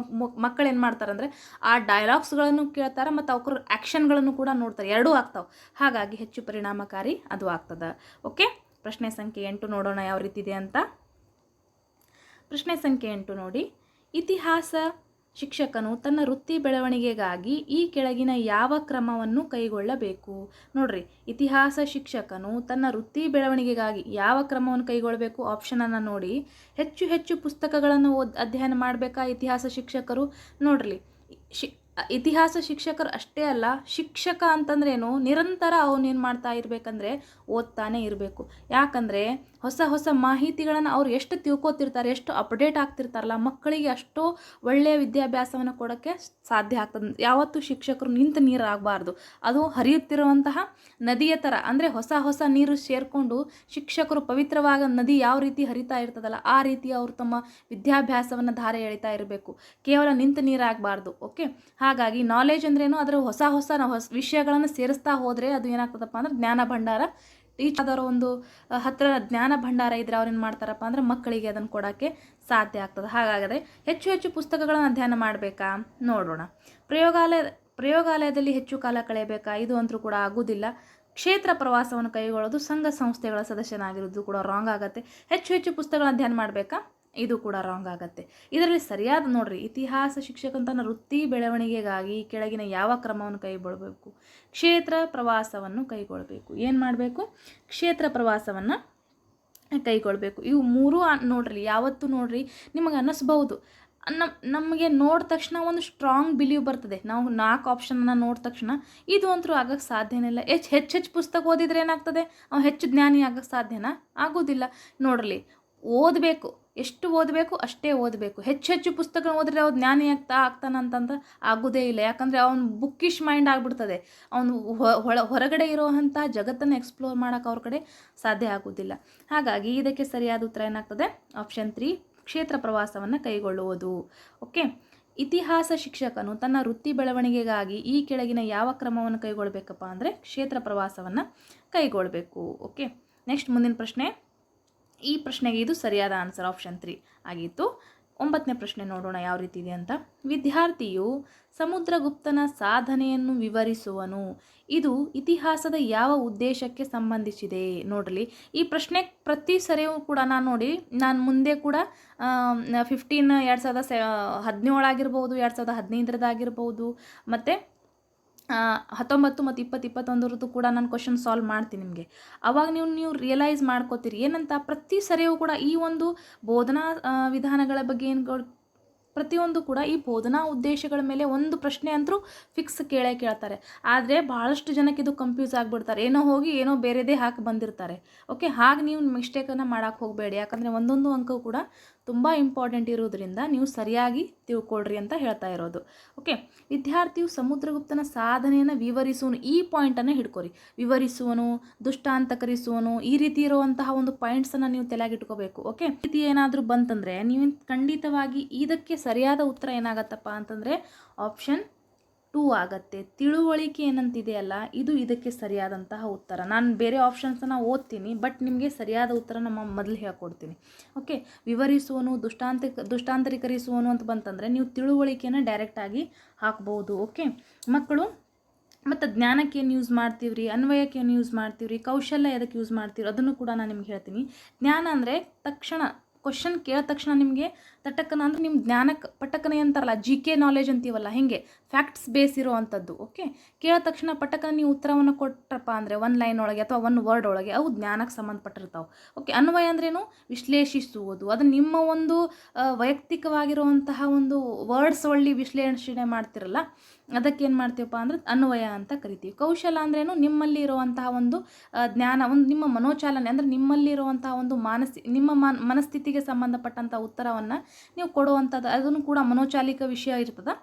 ಮಕ್ಕಳು ಏನು ಮಾಡ್ತಾರಂದರೆ ಆ ಡೈಲಾಗ್ಸ್ಗಳನ್ನು ಕೇಳ್ತಾರೆ ಮತ್ತು ಅವ್ರ ಆ್ಯಕ್ಷನ್ಗಳನ್ನು ಕೂಡ ನೋಡ್ತಾರೆ, ಎರಡೂ ಆಗ್ತಾವೆ. ಹಾಗಾಗಿ ಹೆಚ್ಚು ಪರಿಣಾಮಕಾರಿ ಅದು ಆಗ್ತದೆ. ಓಕೆ, ಪ್ರಶ್ನೆ ಸಂಖ್ಯೆ 8 ನೋಡೋಣ ಯಾವ ರೀತಿ ಇದೆ ಅಂತ. ಪ್ರಶ್ನೆ ಸಂಖ್ಯೆ 8 ನೋಡಿ, ಇತಿಹಾಸ ಶಿಕ್ಷಕನು ತನ್ನ ವೃತ್ತಿ ಬೆಳವಣಿಗೆಗಾಗಿ ಈ ಕೆಳಗಿನ ಯಾವ ಕ್ರಮವನ್ನು ಕೈಗೊಳ್ಳಬೇಕು? ನೋಡ್ರಿ, ಇತಿಹಾಸ ಶಿಕ್ಷಕನು ತನ್ನ ವೃತ್ತಿ ಬೆಳವಣಿಗೆಗಾಗಿ ಯಾವ ಕ್ರಮವನ್ನು ಕೈಗೊಳ್ಳಬೇಕು? ಆಪ್ಷನನ್ನು ನೋಡಿ. ಹೆಚ್ಚು ಪುಸ್ತಕಗಳನ್ನು ಅಧ್ಯಯನ ಮಾಡಬೇಕಾ ಇತಿಹಾಸ ಶಿಕ್ಷಕರು? ನೋಡ್ರಿ, ಇತಿಹಾಸ ಶಿಕ್ಷಕರು ಅಷ್ಟೇ ಅಲ್ಲ, ಶಿಕ್ಷಕ ಅಂತಂದ್ರೇನು, ನಿರಂತರ ಅವನೇನು ಮಾಡ್ತಾ ಇರಬೇಕಂದ್ರೆ ಓದ್ತಾನೆ ಇರಬೇಕು. ಯಾಕಂದರೆ ಹೊಸ ಮಾಹಿತಿಗಳನ್ನು ಅವ್ರು ಎಷ್ಟು ತಿಳ್ಕೊತಿರ್ತಾರೆ, ಎಷ್ಟು ಅಪ್ಡೇಟ್ ಆಗ್ತಿರ್ತಾರಲ್ಲ, ಮಕ್ಕಳಿಗೆ ಅಷ್ಟೋ ಒಳ್ಳೆಯ ವಿದ್ಯಾಭ್ಯಾಸವನ್ನು ಕೊಡೋಕ್ಕೆ ಸಾಧ್ಯ ಆಗ್ತದೆ. ಯಾವತ್ತೂ ಶಿಕ್ಷಕರು ನಿಂತ ನೀರು ಆಗಬಾರ್ದು, ಅದು ಹರಿಯುತ್ತಿರುವಂತಹ ನದಿಯ ಥರ. ಅಂದರೆ ಹೊಸ ನೀರು ಸೇರಿಕೊಂಡು ಶಿಕ್ಷಕರು ಪವಿತ್ರವಾದ ನದಿ ಯಾವ ರೀತಿ ಹರಿತಾ ಇರ್ತದಲ್ಲ ಆ ರೀತಿ ಅವರು ತಮ್ಮ ವಿದ್ಯಾಭ್ಯಾಸವನ್ನು ಧಾರೆ ಎಳಿತಾ ಇರಬೇಕು, ಕೇವಲ ನಿಂತ ನೀರಾಗಬಾರ್ದು. ಓಕೆ, ಹಾಗಾಗಿ ನಾಲೆಜ್ ಅಂದ್ರೇನು, ಅದರ ಹೊಸ ವಿಷಯಗಳನ್ನು ಸೇರಿಸ್ತಾ ಹೋದರೆ ಅದು ಏನಾಗ್ತದಪ್ಪ ಅಂದ್ರೆ ಜ್ಞಾನ ಭಂಡಾರ. ಟೀಚರ್ ಒಂದು ಹತ್ತಿರ ಜ್ಞಾನ ಭಂಡಾರ ಇದ್ದರೆ ಅವ್ರು ಏನು ಮಾಡ್ತಾರಪ್ಪ ಅಂದ್ರೆ ಮಕ್ಕಳಿಗೆ ಅದನ್ನು ಕೊಡೋಕ್ಕೆ ಸಾಧ್ಯ ಆಗ್ತದೆ. ಹಾಗಾದರೆ ಹೆಚ್ಚು ಪುಸ್ತಕಗಳನ್ನು ಅಧ್ಯಯನ ಮಾಡಬೇಕಾ? ನೋಡೋಣ. ಪ್ರಯೋಗಾಲಯದಲ್ಲಿ ಹೆಚ್ಚು ಕಾಲ ಕಳೆಯಬೇಕಾ? ಇದು ಅಂತೂ ಕೂಡ ಆಗೋದಿಲ್ಲ. ಕ್ಷೇತ್ರ ಪ್ರವಾಸವನ್ನು ಕೈಗೊಳ್ಳೋದು, ಸಂಘ ಸಂಸ್ಥೆಗಳ ಸದಸ್ಯನಾಗಿರೋದು ಕೂಡ ರಾಂಗ್ ಆಗುತ್ತೆ. ಹೆಚ್ಚು ಪುಸ್ತಕಗಳನ್ನು ಅಧ್ಯಯನ ಮಾಡಬೇಕಾ? ಇದು ಕೂಡ ರಾಂಗ್ ಆಗುತ್ತೆ. ಇದರಲ್ಲಿ ಸರಿಯಾದ ನೋಡ್ರಿ, ಇತಿಹಾಸ ಶಿಕ್ಷಕನ ತನ್ನ ವೃತ್ತಿ ಬೆಳವಣಿಗೆಗಾಗಿ ಕೆಳಗಿನ ಯಾವ ಕ್ರಮವನ್ನು ಕೈಗೊಳ್ಳಬೇಕು? ಕ್ಷೇತ್ರ ಪ್ರವಾಸವನ್ನು ಕೈಗೊಳ್ಳಬೇಕು. ಏನು ಮಾಡಬೇಕು? ಕ್ಷೇತ್ರ ಪ್ರವಾಸವನ್ನು ಕೈಗೊಳ್ಳಬೇಕು. ಇವು ಮೂರು ನೋಡ್ರಿ, ಯಾವತ್ತೂ ನೋಡ್ರಿ ನಿಮಗೆ ಅನ್ನಿಸ್ಬಹುದು ನಮಗೆ ನೋಡಿದ ತಕ್ಷಣ ಒಂದು ಸ್ಟ್ರಾಂಗ್ ಬಿಲೀವ್ ಬರ್ತದೆ. ನಾವು 4 ಆಪ್ಷನನ್ನು ನೋಡಿದ ತಕ್ಷಣ ಇದು ಅಂತೂ ಆಗೋಕ್ಕೆ ಸಾಧ್ಯನೇ ಇಲ್ಲ. ಹೆಚ್ಚು ಪುಸ್ತಕ ಓದಿದರೆ ಏನಾಗ್ತದೆ, ಹೆಚ್ಚು ಜ್ಞಾನಿ ಆಗೋಕ್ಕೆ ಸಾಧ್ಯನಾ? ಆಗೋದಿಲ್ಲ. ನೋಡಲಿ, ಓದಬೇಕು, ಎಷ್ಟು ಓದಬೇಕು ಅಷ್ಟೇ ಓದಬೇಕು. ಹೆಚ್ಚು ಪುಸ್ತಕ ಓದಿದ್ರೆ ಅವ್ನು ಜ್ಞಾನಿ ಆಗ್ತಾನಂತಂದ್ರೆ ಆಗೋದೇ ಇಲ್ಲ. ಯಾಕಂದರೆ ಅವ್ನು ಬುಕ್ಕಿಶ್ ಮೈಂಡ್ ಆಗಿಬಿಡ್ತದೆ. ಅವನು ಹೊರಗಡೆ ಇರೋವಂಥ ಜಗತ್ತನ್ನು ಎಕ್ಸ್ಪ್ಲೋರ್ ಮಾಡೋಕೆ ಅವ್ರ ಕಡೆ ಸಾಧ್ಯ ಆಗೋದಿಲ್ಲ. ಹಾಗಾಗಿ ಇದಕ್ಕೆ ಸರಿಯಾದ ಉತ್ತರ ಏನಾಗ್ತದೆ? ಆಪ್ಷನ್ 3, ಕ್ಷೇತ್ರ ಪ್ರವಾಸವನ್ನು ಕೈಗೊಳ್ಳುವುದು. ಓಕೆ, ಇತಿಹಾಸ ಶಿಕ್ಷಕನು ತನ್ನ ವೃತ್ತಿ ಬೆಳವಣಿಗೆಗಾಗಿ ಈ ಕೆಳಗಿನ ಯಾವ ಕ್ರಮವನ್ನು ಕೈಗೊಳ್ಳಬೇಕಪ್ಪ ಅಂದರೆ ಕ್ಷೇತ್ರ ಪ್ರವಾಸವನ್ನು ಕೈಗೊಳ್ಳಬೇಕು. ಓಕೆ, ನೆಕ್ಸ್ಟ್ ಮುಂದಿನ ಪ್ರಶ್ನೆ. ಈ ಪ್ರಶ್ನೆಗೆ ಇದು ಸರಿಯಾದ ಆನ್ಸರ್ ಆಪ್ಷನ್ 3 ಆಗಿತ್ತು. 9ನೇ ಪ್ರಶ್ನೆ ನೋಡೋಣ ಯಾವ ರೀತಿ ಇದೆ ಅಂತ. ವಿದ್ಯಾರ್ಥಿಯು ಸಮುದ್ರಗುಪ್ತನ ಸಾಧನೆಯನ್ನು ವಿವರಿಸುವನು. ಇದು ಇತಿಹಾಸದ ಯಾವ ಉದ್ದೇಶಕ್ಕೆ ಸಂಬಂಧಿಸಿದೆ? ನೋಡಲಿ, ಈ ಪ್ರಶ್ನೆ ಪ್ರತಿ ಸರಿಯೂ ಕೂಡ ನಾನು ಮುಂದೆ ಕೂಡ 2017 ಆಗಿರ್ಬೋದು, 2015 ಆಗಿರ್ಬೋದು, ಮತ್ತು 19 ಮತ್ತು 2021 ಕೂಡ ನಾನು ಕ್ವಶನ್ ಸಾಲ್ವ್ ಮಾಡ್ತೀನಿ ನಿಮಗೆ. ಆವಾಗ ನೀವು ರಿಯಲೈಸ್ ಮಾಡ್ಕೋತೀರಿ ಏನಂತ. ಪ್ರತಿ ಸರಿಯೂ ಕೂಡ ಈ ಒಂದು ಬೋಧನಾ ವಿಧಾನಗಳ ಬಗ್ಗೆ ಪ್ರತಿಯೊಂದು ಕೂಡ ಈ ಬೋಧನಾ ಉದ್ದೇಶಗಳ ಮೇಲೆ ಒಂದು ಪ್ರಶ್ನೆ ಅಂತರೂ ಫಿಕ್ಸ್ ಕೇಳ್ತಾರೆ. ಆದರೆ ಭಾಳಷ್ಟು ಜನಕ್ಕೆ ಇದು ಕನ್ಫ್ಯೂಸ್ ಆಗಿಬಿಡ್ತಾರೆ. ಏನೋ ಹೋಗಿ ಏನೋ ಬೇರೆದೇ ಹಾಕಿ ಬಂದಿರ್ತಾರೆ. ಓಕೆ, ಹಾಗೆ ನೀವು ಮಿಸ್ಟೇಕನ್ನು ಮಾಡೋಕ್ಕೆ ಹೋಗಬೇಡಿ. ಯಾಕಂದರೆ ಒಂದೊಂದು ಅಂಕ ಕೂಡ ತುಂಬ ಇಂಪಾರ್ಟೆಂಟ್ ಇರೋದ್ರಿಂದ ನೀವು ಸರಿಯಾಗಿ ತಿಳ್ಕೊಳ್ರಿ ಅಂತ ಹೇಳ್ತಾ ಇರೋದು. ಓಕೆ, ವಿದ್ಯಾರ್ಥಿಯು ಸಮುದ್ರಗುಪ್ತನ ಸಾಧನೆಯನ್ನು ವಿವರಿಸುವನು. ಈ ಪಾಯಿಂಟನ್ನು ಹಿಡ್ಕೊರಿ. ವಿವರಿಸುವನು, ದುಷ್ಟಾಂತಕರಿಸುವನು, ಈ ರೀತಿ ಇರುವಂತಹ ಒಂದು ಪಾಯಿಂಟ್ಸನ್ನು ನೀವು ತಲೆಯಾಗಿಟ್ಕೋಬೇಕು. ಓಕೆ, ಈ ರೀತಿ ಏನಾದರೂ ಬಂತಂದರೆ ನೀವು ಖಂಡಿತವಾಗಿ ಇದಕ್ಕೆ ಸರಿಯಾದ ಉತ್ತರ ಏನಾಗತ್ತಪ್ಪ ಅಂತಂದರೆ ಆಪ್ಷನ್ 2 ಆಗತ್ತೆ. ತಿಳುವಳಿಕೆ ಏನಂತಿದೆಯಲ್ಲ, ಇದು ಇದಕ್ಕೆ ಸರಿಯಾದಂತಹ ಉತ್ತರ. ನಾನು ಬೇರೆ ಆಪ್ಷನ್ಸನ್ನು ಓದ್ತೀನಿ, ಬಟ್ ನಿಮಗೆ ಸರಿಯಾದ ಉತ್ತರ ಮೊದಲು ಹೇಳ್ಕೊಡ್ತೀನಿ. ಓಕೆ, ವಿವರಿಸುವನು, ದುಷ್ಟಾಂತರೀಕರಿಸುವನು ಅಂತ ಬಂತಂದರೆ ನೀವು ತಿಳುವಳಿಕೆಯನ್ನು ಡೈರೆಕ್ಟಾಗಿ ಹಾಕ್ಬೋದು. ಓಕೆ ಮಕ್ಕಳು, ಮತ್ತು ಜ್ಞಾನಕ್ಕೆ ಏನು ಯೂಸ್ ಮಾಡ್ತೀವ್ರಿ, ಅನ್ವಯಕ್ಕೆ ಏನು ಯೂಸ್ ಮಾಡ್ತೀವ್ರಿ, ಕೌಶಲ್ಯ ಎದಕ್ಕೆ ಯೂಸ್ ಮಾಡ್ತೀವಿ ಅದನ್ನು ಕೂಡ ನಾನು ನಿಮ್ಗೆ ಹೇಳ್ತೀನಿ. ಜ್ಞಾನ ಅಂದರೆ ತಕ್ಷಣ ಕ್ವಶನ್ ಕೇಳಿದ ತಕ್ಷಣ ನಿಮಗೆ ತಟಕ್ಕನ ಅಂದರೆ ನಿಮ್ಮ ಜ್ಞಾನಕ್ಕೆ ಪಟಕನೆ ಅಂತಾರಲ್ಲ, GK ನಾಲೆಜ್ ಅಂತೀವಲ್ಲ, ಹೀಗೆ ಫ್ಯಾಕ್ಟ್ಸ್ ಬೇಸ್ ಇರೋವಂಥದ್ದು. ಓಕೆ, ಕೇಳಿದ ತಕ್ಷಣ ಪಟಕನ ನೀವು ಉತ್ತರವನ್ನು ಕೊಟ್ಟರಪ್ಪ ಅಂದರೆ 1 ಲೈನ್ ಒಳಗೆ ಅಥವಾ 1 ವರ್ಡ್ ಒಳಗೆ ಅವು ಜ್ಞಾನಕ್ಕೆ ಸಂಬಂಧಪಟ್ಟಿರ್ತಾವೆ. ಓಕೆ, ಅನ್ವಯ ಅಂದ್ರೇನು? ವಿಶ್ಲೇಷಿಸುವುದು. ಅದು ನಿಮ್ಮ ಒಂದು ವೈಯಕ್ತಿಕವಾಗಿರುವಂತಹ ಒಂದು ವರ್ಡ್ಸ್ ಒಳ್ಳೆ ವಿಶ್ಲೇಷಣೆ ಮಾಡ್ತಿರಲ್ಲ, ಅದಕ್ಕೇನು ಮಾಡ್ತೀವಪ್ಪ ಅಂದರೆ ಅನ್ವಯ ಅಂತ ಕರಿತೀವಿ. ಕೌಶಲ ಅಂದ್ರೇನು? ನಿಮ್ಮಲ್ಲಿ ಇರುವಂತಹ ಒಂದು ಜ್ಞಾನ, ಒಂದು ನಿಮ್ಮ ಮನೋಚಾಲನೆ ಅಂದರೆ ನಿಮ್ಮಲ್ಲಿರುವಂತಹ ಒಂದು ನಿಮ್ಮ ಮನಸ್ಥಿತಿಗೆ ಸಂಬಂಧಪಟ್ಟಂಥ ಉತ್ತರವನ್ನು ನೀವು ಕೊಡುವಂಥದ್ದು, ಅದನ್ನು ಕೂಡ ಮನೋಚಾಲಿಕ ವಿಷಯ ಇರ್ತದೆ.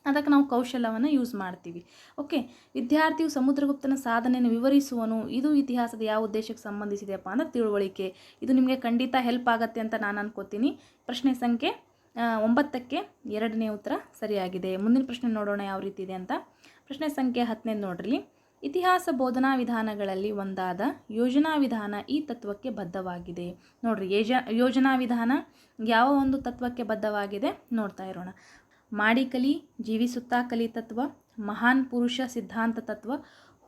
ಅದಕ್ಕೆ ನಾವು ಕೌಶಲ್ಯವನ್ನು ಯೂಸ್ ಮಾಡ್ತೀವಿ. ಓಕೆ, ವಿದ್ಯಾರ್ಥಿಯು ಸಮುದ್ರಗುಪ್ತನ ಸಾಧನೆಯನ್ನು ವಿವರಿಸುವನು. ಇದು ಇತಿಹಾಸದ ಯಾವ ಉದ್ದೇಶಕ್ಕೆ ಸಂಬಂಧಿಸಿದೆಯಪ್ಪ ಅಂದರೆ ತಿಳುವಳಿಕೆ. ಇದು ನಿಮಗೆ ಖಂಡಿತ ಹೆಲ್ಪ್ ಆಗುತ್ತೆ ಅಂತ ನಾನು ಅನ್ಕೋತೀನಿ. ಪ್ರಶ್ನೆ ಸಂಖ್ಯೆ 9ಕ್ಕೆ 2ನೇ ಉತ್ತರ ಸರಿಯಾಗಿದೆ. ಮುಂದಿನ ಪ್ರಶ್ನೆ ನೋಡೋಣ ಯಾವ ರೀತಿ ಇದೆ ಅಂತ. ಪ್ರಶ್ನೆ ಸಂಖ್ಯೆ 10ನೇ ನೋಡ್ರಿ. ಇತಿಹಾಸ ಬೋಧನಾ ವಿಧಾನಗಳಲ್ಲಿ ಒಂದಾದ ಯೋಜನಾ ವಿಧಾನ ಈ ತತ್ವಕ್ಕೆ ಬದ್ಧವಾಗಿದೆ. ನೋಡ್ರಿ, ಯೋಜನಾ ವಿಧಾನ ಯಾವ ಒಂದು ತತ್ವಕ್ಕೆ ಬದ್ಧವಾಗಿದೆ ನೋಡ್ತಾ ಇರೋಣ. ಮಾಡಿ ಕಲಿ, ಜೀವಿಸುತ್ತಾ ಕಲಿ ತತ್ವ, ಮಹಾನ್ ಪುರುಷ ಸಿದ್ಧಾಂತ ತತ್ವ,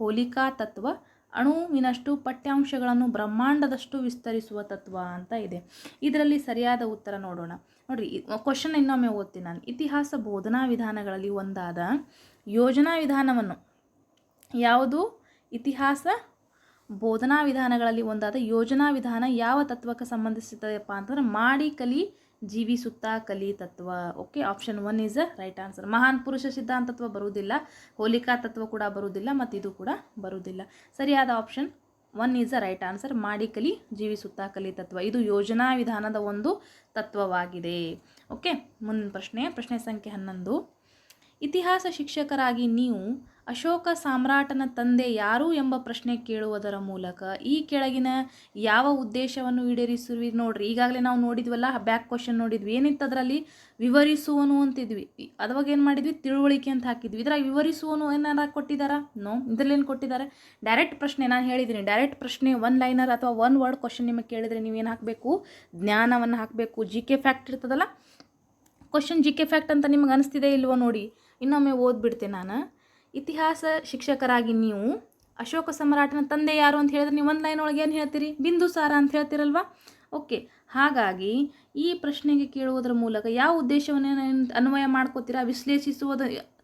ಹೋಲಿಕಾ ತತ್ವ, ಅಣುವಿನಷ್ಟು ಪಠ್ಯಾಂಶಗಳನ್ನು ಬ್ರಹ್ಮಾಂಡದಷ್ಟು ವಿಸ್ತರಿಸುವ ತತ್ವ ಅಂತ ಇದೆ. ಇದರಲ್ಲಿ ಸರಿಯಾದ ಉತ್ತರ ನೋಡೋಣ. ನೋಡಿರಿ, ಕ್ವಶನ್ ಇನ್ನೊಮ್ಮೆ ಓದ್ತೀನಿ ನಾನು. ಇತಿಹಾಸ ಬೋಧನಾ ವಿಧಾನಗಳಲ್ಲಿ ಒಂದಾದ ಯೋಜನಾ ವಿಧಾನವನ್ನು, ಯಾವುದು? ಇತಿಹಾಸ ಬೋಧನಾ ವಿಧಾನಗಳಲ್ಲಿ ಒಂದಾದ ಯೋಜನಾ ವಿಧಾನ ಯಾವ ತತ್ವಕ್ಕೆ ಸಂಬಂಧಿಸುತ್ತದೆಯಪ್ಪ ಅಂತಂದ್ರೆ ಮಾಡಿ ಕಲಿ, ಜೀವಿಸುತ್ತಾ ಕಲಿ ತತ್ವ. Okay, option 1 is a right answer. ಮಹಾನ್ ಪುರುಷ ಸಿದ್ಧಾಂತ ತತ್ವ ಬರುವುದಿಲ್ಲ, ಹೋಲಿಕಾ ತತ್ವ ಕೂಡ ಬರುವುದಿಲ್ಲ, ಮತ್ತು ಇದು ಕೂಡ ಬರುವುದಿಲ್ಲ. ಸರಿಯಾದ option 1 is a right answer. ಮಾಡಿ ಕಲಿ, ಜೀವಿಸುತ್ತಾ ಕಲಿ ತತ್ವ. ಇದು ಯೋಜನಾ ವಿಧಾನದ ಒಂದು ತತ್ವವಾಗಿದೆ. ಓಕೆ, ಮುಂದಿನ ಪ್ರಶ್ನೆ ಸಂಖ್ಯೆ 11. ಇತಿಹಾಸ ಶಿಕ್ಷಕರಾಗಿ ನೀವು ಅಶೋಕ ಸಾಮ್ರಾಟನ ತಂದೆ ಯಾರು ಎಂಬ ಪ್ರಶ್ನೆ ಕೇಳುವುದರ ಮೂಲಕ ಈ ಕೆಳಗಿನ ಯಾವ ಉದ್ದೇಶವನ್ನು ಈಡೇರಿಸುವಿ? ನೋಡ್ರಿ, ಈಗಾಗಲೇ ನಾವು ನೋಡಿದ್ವಲ್ಲ, ಬ್ಯಾಕ್ ಕ್ವಶನ್ ನೋಡಿದ್ವಿ. ಏನಿತ್ತು ಅದರಲ್ಲಿ? ವಿವರಿಸುವನು ಅಂತಿದ್ವಿ. ಅವಾಗ ಏನು ಮಾಡಿದ್ವಿ? ತಿಳುವಳಿಕೆ ಅಂತ ಹಾಕಿದ್ವಿ. ಇದರಾಗ ವಿವರಿಸುವನು ಏನಾರ ಕೊಟ್ಟಿದ್ದಾರಾ? ನೋ, ಇದರಲ್ಲಿ ಏನು ಕೊಟ್ಟಿದ್ದಾರೆ? ಡೈರೆಕ್ಟ್ ಪ್ರಶ್ನೆ. ನಾನು ಹೇಳಿದ್ದೀನಿ, ಡೈರೆಕ್ಟ್ ಪ್ರಶ್ನೆ 1 ಲೈನರ್ ಅಥವಾ 1 ವರ್ಡ್ ಕ್ವಶನ್ ನಿಮಗೆ ಕೇಳಿದರೆ ನೀವೇನು ಹಾಕಬೇಕು? ಜ್ಞಾನವನ್ನು ಹಾಕಬೇಕು. GK ಫ್ಯಾಕ್ಟ್ ಇರ್ತದಲ್ಲ, ಕ್ವಶನ್ GK ಫ್ಯಾಕ್ಟ್ ಅಂತ ನಿಮ್ಗೆ ಅನಿಸ್ತಿದೆ ಇಲ್ವೋ ನೋಡಿ. ಇನ್ನೊಮ್ಮೆ ಓದ್ಬಿಡ್ತೇನೆ ನಾನು. ಇತಿಹಾಸ ಶಿಕ್ಷಕರಾಗಿ ನೀವು ಅಶೋಕ ಸಮ್ರಾಟನ ತಂದೆ ಯಾರು ಅಂತ ಹೇಳಿದ್ರೆ ನೀವು 1 ಲೈನ್ ಒಳಗೆ ಏನು ಹೇಳ್ತೀರಿ? ಬಿಂದುಸಾರ ಅಂತ ಹೇಳ್ತೀರಲ್ವಾ? ಓಕೆ, ಹಾಗಾಗಿ ಈ ಪ್ರಶ್ನೆಗೆ ಕೇಳುವುದರ ಮೂಲಕ ಯಾವ ಉದ್ದೇಶವನ್ನು ಅನ್ವಯ ಮಾಡ್ಕೋತೀರಾ? ವಿಶ್ಲೇಷಿಸುವುದ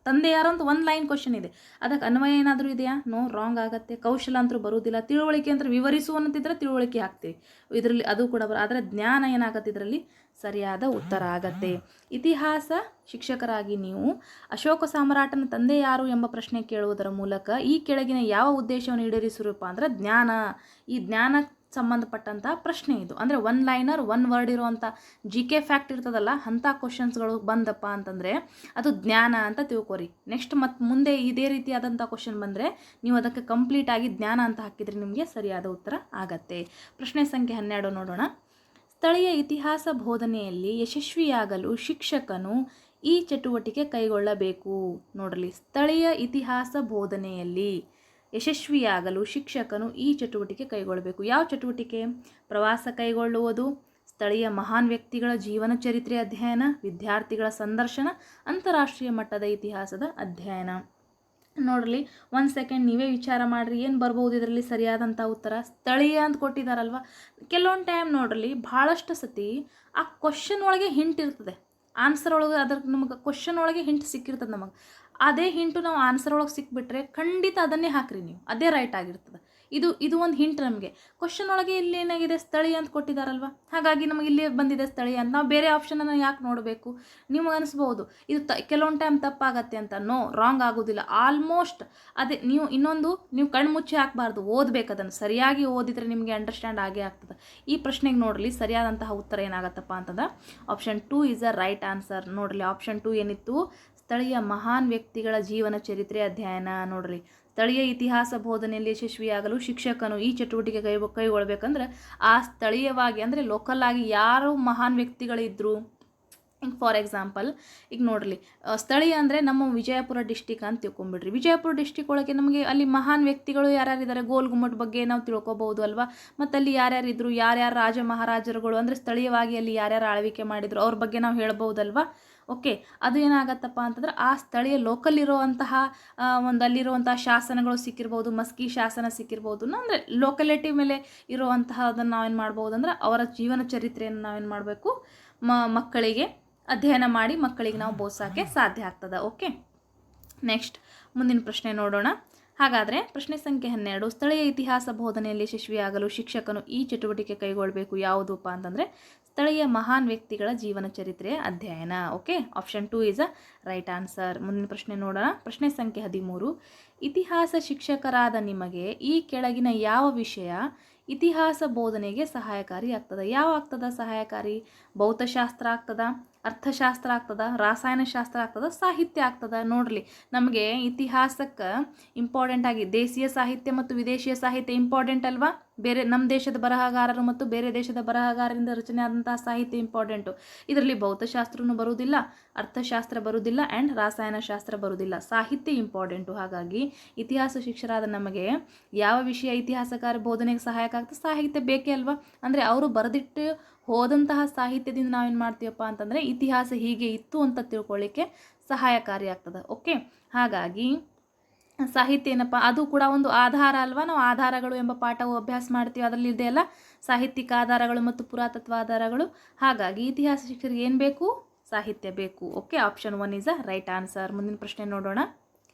ತಂದೆ ಯಾರು ಅಂತ ಒಂದು ಲೈನ್ ಕ್ವಶನ್ ಇದೆ, ಅದಕ್ಕೆ ಅನ್ವಯ ಏನಾದರೂ ಇದೆಯಾ? ನೋ, ರಾಂಗ್ ಆಗುತ್ತೆ. ಕೌಶಲ ಅಂತೂ ಬರುವುದಿಲ್ಲ. ತಿಳುವಳಿಕೆ ಅಂತ ವಿವರಿಸುವಂತಿದ್ರೆ ತಿಳುವಳಿಕೆ ಹಾಕ್ತೀವಿ ಇದರಲ್ಲಿ, ಅದು ಕೂಡ ಆದರೆ ಜ್ಞಾನ ಏನಾಗುತ್ತೆ ಇದರಲ್ಲಿ ಸರಿಯಾದ ಉತ್ತರ ಆಗತ್ತೆ. ಇತಿಹಾಸ ಶಿಕ್ಷಕರಾಗಿ ನೀವು ಅಶೋಕ ಸಾಮ್ರಾಟನ ತಂದೆ ಯಾರು ಎಂಬ ಪ್ರಶ್ನೆ ಕೇಳುವುದರ ಮೂಲಕ ಈ ಕೆಳಗಿನ ಯಾವ ಉದ್ದೇಶವನ್ನು ಈಡೇರಿಸಿರಪ್ಪ ಅಂದರೆ ಜ್ಞಾನ. ಈ ಜ್ಞಾನ ಸಂಬಂಧಪಟ್ಟಂಥ ಪ್ರಶ್ನೆ ಇದು. ಅಂದರೆ ಒನ್ ಲೈನರ್ ಒನ್ ವರ್ಡ್ ಇರುವಂಥ GK ಫ್ಯಾಕ್ಟ್ ಇರ್ತದಲ್ಲ, ಅಂಥ ಕ್ವಶನ್ಸ್ಗಳು ಬಂದಪ್ಪ ಅಂತಂದರೆ ಅದು ಜ್ಞಾನ ಅಂತ ತಿಳ್ಕೊರಿ. ನೆಕ್ಸ್ಟ್ ಮತ್ತು ಮುಂದೆ ಇದೇ ರೀತಿಯಾದಂಥ ಕ್ವಶನ್ ಬಂದರೆ ನೀವು ಅದಕ್ಕೆ ಕಂಪ್ಲೀಟಾಗಿ ಜ್ಞಾನ ಅಂತ ಹಾಕಿದರೆ ನಿಮಗೆ ಸರಿಯಾದ ಉತ್ತರ ಆಗತ್ತೆ. ಪ್ರಶ್ನೆ ಸಂಖ್ಯೆ 12 ನೋಡೋಣ. ಸ್ಥಳೀಯ ಇತಿಹಾಸ ಬೋಧನೆಯಲ್ಲಿ ಯಶಸ್ವಿಯಾಗಲು ಶಿಕ್ಷಕನು ಈ ಚಟುವಟಿಕೆ ಕೈಗೊಳ್ಳಬೇಕು. ನೋಡಲಿ, ಸ್ಥಳೀಯ ಇತಿಹಾಸ ಬೋಧನೆಯಲ್ಲಿ ಯಶಸ್ವಿಯಾಗಲು ಶಿಕ್ಷಕನು ಈ ಚಟುವಟಿಕೆ ಕೈಗೊಳ್ಳಬೇಕು. ಯಾವ ಚಟುವಟಿಕೆ? ಪ್ರವಾಸ ಕೈಗೊಳ್ಳುವುದು, ಸ್ಥಳೀಯ ಮಹಾನ್ ವ್ಯಕ್ತಿಗಳ ಜೀವನ ಚರಿತ್ರೆ ಅಧ್ಯಯನ, ವಿದ್ಯಾರ್ಥಿಗಳ ಸಂದರ್ಶನ, ಅಂತಾರಾಷ್ಟ್ರೀಯ ಮಟ್ಟದ ಇತಿಹಾಸದ ಅಧ್ಯಯನ. ನೋಡಲಿ, 1 ಸೆಕೆಂಡ್ ನೀವೇ ವಿಚಾರ ಮಾಡಿರಿ, ಏನು ಬರ್ಬೋದು ಇದರಲ್ಲಿ ಸರಿಯಾದಂಥ ಉತ್ತರ? ಸ್ಥಳೀಯ ಅಂತ ಕೊಟ್ಟಿದ್ದಾರಲ್ವ. ಕೆಲವೊಂದು ಟೈಮ್ ನೋಡಲಿ, ಭಾಳಷ್ಟು ಸತಿ ಆ ಕ್ವಶನ್ ಒಳಗೆ ಹಿಂಟ್ ಇರ್ತದೆ, ಆನ್ಸರ್ ಒಳಗೆ ಅದ್ರ ನಮಗೆ ಕ್ವಶನ್ ಒಳಗೆ ಹಿಂಟ್ ಸಿಕ್ಕಿರ್ತದೆ. ನಮಗೆ ಅದೇ ಹಿಂಟು ನಾವು ಆನ್ಸರ್ ಒಳಗೆ ಸಿಕ್ಬಿಟ್ರೆ ಖಂಡಿತ ಅದನ್ನೇ ಹಾಕ್ರಿ ನೀವು, ಅದೇ ರೈಟ್ ಆಗಿರ್ತದೆ. ಇದು ಒಂದು ಹಿಂಟ್ ನಮಗೆ. ಕ್ವಶನ್ ಒಳಗೆ ಇಲ್ಲಿ ಏನಾಗಿದೆ, ಸ್ಥಳೀಯ ಅಂತ ಕೊಟ್ಟಿದ್ದಾರಲ್ವ, ಹಾಗಾಗಿ ನಮಗೆ ಇಲ್ಲಿ ಬಂದಿದೆ ಸ್ಥಳೀಯ ಅಂತ. ನಾವು ಬೇರೆ ಆಪ್ಷನನ್ನು ಯಾಕೆ ನೋಡಬೇಕು? ನಿಮಗೆ ಅನಿಸ್ಬೋದು ಇದು ಕೆಲವೊಂದು ಟೈಮ್ ತಪ್ಪಾಗತ್ತೆ ಅಂತ. ನೋ, ರಾಂಗ್ ಆಗೋದಿಲ್ಲ. ಆಲ್ಮೋಸ್ಟ್ ಅದೇ. ನೀವು ಕಣ್ಣು ಮುಚ್ಚಿ ಹಾಕಬಾರ್ದು, ಓದಬೇಕು. ಅದನ್ನು ಸರಿಯಾಗಿ ಓದಿದರೆ ನಿಮಗೆ ಅಂಡರ್ಸ್ಟ್ಯಾಂಡ್ ಆಗೇ ಆಗ್ತದೆ. ಈ ಪ್ರಶ್ನೆಗೆ ನೋಡಲಿ ಸರಿಯಾದಂತಹ ಉತ್ತರ ಏನಾಗತ್ತಪ್ಪ ಅಂತಂದ್ರೆ option 2 is a right answer. ನೋಡಲಿ, ಆಪ್ಷನ್ 2 ಏನಿತ್ತು? ಸ್ಥಳೀಯ ಮಹಾನ್ ವ್ಯಕ್ತಿಗಳ ಜೀವನ ಚರಿತ್ರೆ ಅಧ್ಯಯನ. ನೋಡ್ರಿ, ಸ್ಥಳೀಯ ಇತಿಹಾಸ ಬೋಧನೆಯಲ್ಲಿ ಯಶಸ್ವಿಯಾಗಲು ಶಿಕ್ಷಕನು ಈ ಚಟುವಟಿಕೆ ಕೈಗೊಳ್ಳಬೇಕಂದ್ರೆ ಆ ಸ್ಥಳೀಯವಾಗಿ ಅಂದರೆ ಲೋಕಲ್ ಆಗಿ ಯಾರು ಮಹಾನ್ ವ್ಯಕ್ತಿಗಳಿದ್ರು. ಈಗ ಫಾರ್ ಎಕ್ಸಾಂಪಲ್ ಈಗ ನೋಡ್ರಿ, ಸ್ಥಳೀಯ ಅಂದರೆ ನಮ್ಮ ವಿಜಯಪುರ ಡಿಸ್ಟಿಕ್ ಅಂತ ತಿಳ್ಕೊಂಬಿಡ್ರಿ. ವಿಜಯಪುರ ಡಿಸ್ಟಿಕ್ ಒಳಗೆ ನಮಗೆ ಅಲ್ಲಿ ಮಹಾನ್ ವ್ಯಕ್ತಿಗಳು ಯಾರ್ಯಾರಿದ್ದಾರೆ, ಗೋಲ್ ಗುಮ್ಮಟ್ ಬಗ್ಗೆ ನಾವು ತಿಳ್ಕೊಬೋದು ಅಲ್ವಾ. ಮತ್ತು ಅಲ್ಲಿ ಯಾರ್ಯಾರಿದ್ರು, ಯಾರ್ಯಾರು ರಾಜ ಮಹಾರಾಜರುಗಳು ಅಂದರೆ ಸ್ಥಳೀಯವಾಗಿ ಅಲ್ಲಿ ಯಾರ್ಯಾರು ಆಳ್ವಿಕೆ ಮಾಡಿದ್ರು ಅವ್ರ ಬಗ್ಗೆ ನಾವು ಹೇಳ್ಬೋದಲ್ವಾ. ಓಕೆ, ಅದು ಏನಾಗತ್ತಪ್ಪ ಅಂತಂದ್ರೆ ಆ ಸ್ಥಳೀಯ ಲೋಕಲ್ ಇರುವಂತಹ ಅಲ್ಲಿರುವಂತಹ ಶಾಸನಗಳು ಸಿಕ್ಕಿರ್ಬೋದು, ಮಸ್ಕಿ ಶಾಸನ ಸಿಕ್ಕಿರ್ಬೋದು. ಅಂದರೆ ಲೋಕಲಿಟಿ ಮೇಲೆ ಇರುವಂತಹ ಅದನ್ನು ನಾವೇನು ಮಾಡ್ಬೋದು ಅಂದ್ರೆ ಅವರ ಜೀವನ ಚರಿತ್ರೆಯನ್ನು ನಾವೇನು ಮಾಡಬೇಕು, ಮಕ್ಕಳಿಗೆ ಅಧ್ಯಯನ ಮಾಡಿ ಮಕ್ಕಳಿಗೆ ನಾವು ಬೋಧಿಸೋಕ್ಕೆ ಸಾಧ್ಯ ಆಗ್ತದೆ. ಓಕೆ, ನೆಕ್ಸ್ಟ್ ಮುಂದಿನ ಪ್ರಶ್ನೆ ನೋಡೋಣ. ಹಾಗಾದರೆ ಪ್ರಶ್ನೆ ಸಂಖ್ಯೆ 12, ಸ್ಥಳೀಯ ಇತಿಹಾಸ ಬೋಧನೆಯಲ್ಲಿ ಯಶಸ್ವಿಯಾಗಲು ಶಿಕ್ಷಕನು ಈ ಚಟುವಟಿಕೆ ಕೈಗೊಳ್ಳಬೇಕು. ಯಾವುದಪ್ಪ ಅಂತಂದರೆ ಸ್ಥಳೀಯ ಮಹಾನ್ ವ್ಯಕ್ತಿಗಳ ಜೀವನ ಚರಿತ್ರೆಯ ಅಧ್ಯಯನ. Okay, option 2 is a right answer. ಮುಂದಿನ ಪ್ರಶ್ನೆ ನೋಡೋಣ. ಪ್ರಶ್ನೆ ಸಂಖ್ಯೆ 13, ಇತಿಹಾಸ ಶಿಕ್ಷಕರಾದ ನಿಮಗೆ ಈ ಕೆಳಗಿನ ಯಾವ ವಿಷಯ ಇತಿಹಾಸ ಬೋಧನೆಗೆ ಸಹಾಯಕಾರಿ ಆಗ್ತದೆ? ಯಾವ ಆಗ್ತದ ಸಹಾಯಕಾರಿ? ಭೌತಶಾಸ್ತ್ರ ಆಗ್ತದ, ಅರ್ಥಶಾಸ್ತ್ರ ಆಗ್ತದ, ರಾಸಾಯನಶಾಸ್ತ್ರ ಆಗ್ತದ, ಸಾಹಿತ್ಯ ಆಗ್ತದ? ನೋಡ್ರಿ, ನಮಗೆ ಇತಿಹಾಸಕ್ಕೆ ಇಂಪಾರ್ಟೆಂಟ್ ಆಗಿ ದೇಶೀಯ ಸಾಹಿತ್ಯ ಮತ್ತು ವಿದೇಶೀಯ ಸಾಹಿತ್ಯ ಇಂಪಾರ್ಟೆಂಟ್ ಅಲ್ವಾ. ಬೇರೆ ನಮ್ಮ ದೇಶದ ಬರಹಗಾರರು ಮತ್ತು ಬೇರೆ ದೇಶದ ಬರಹಗಾರರಿಂದ ರಚನೆ ಆದಂತಹ ಸಾಹಿತ್ಯ ಇಂಪಾರ್ಟೆಂಟು. ಇದರಲ್ಲಿ ಭೌತಶಾಸ್ತ್ರನೂ ಬರುವುದಿಲ್ಲ, ಅರ್ಥಶಾಸ್ತ್ರ ಬರುವುದಿಲ್ಲ, ಆ್ಯಂಡ್ ರಾಸಾಯನಶಾಸ್ತ್ರ ಬರುವುದಿಲ್ಲ. ಸಾಹಿತ್ಯ ಇಂಪಾರ್ಟೆಂಟು. ಹಾಗಾಗಿ ಇತಿಹಾಸ ಶಿಕ್ಷಕರಾದ ನಮಗೆ ಯಾವ ವಿಷಯ ಇತಿಹಾಸಕಾರ ಬೋಧನೆಗೆ ಸಹಾಯಕ ಆಗ್ತದೆ? ಸಾಹಿತ್ಯ ಬೇಕೇ ಅಲ್ವಾ. ಅಂದರೆ ಅವರು ಬರೆದಿಟ್ಟು ಹೋದಂತಹ ಸಾಹಿತ್ಯದಿಂದ ನಾವೇನು ಮಾಡ್ತೀವಪ್ಪ ಅಂತಂದರೆ ಇತಿಹಾಸ ಹೀಗೆ ಇತ್ತು ಅಂತ ತಿಳ್ಕೊಳ್ಳಿಕ್ಕೆ ಸಹಾಯಕಾರಿ ಆಗ್ತದೆ. ಓಕೆ, ಹಾಗಾಗಿ ಸಾಹಿತ್ಯ ಏನಪ್ಪ, ಅದು ಕೂಡ ಒಂದು ಆಧಾರ ಅಲ್ವಾ. ನಾವು ಆಧಾರಗಳು ಎಂಬ ಪಾಠವು ಅಭ್ಯಾಸ ಮಾಡ್ತೀವಿ, ಅದರಲ್ಲಿ ಇದೆಯಲ್ಲ ಸಾಹಿತ್ಯಿಕ ಆಧಾರಗಳು ಮತ್ತು ಪುರಾತತ್ವ ಆಧಾರಗಳು. ಹಾಗಾಗಿ ಇತಿಹಾಸ ಶಿಕ್ಷಕರಿಗೆ ಏನು ಬೇಕು? ಸಾಹಿತ್ಯ ಬೇಕು. Okay, option 1 is a right answer. ಮುಂದಿನ ಪ್ರಶ್ನೆ ನೋಡೋಣ.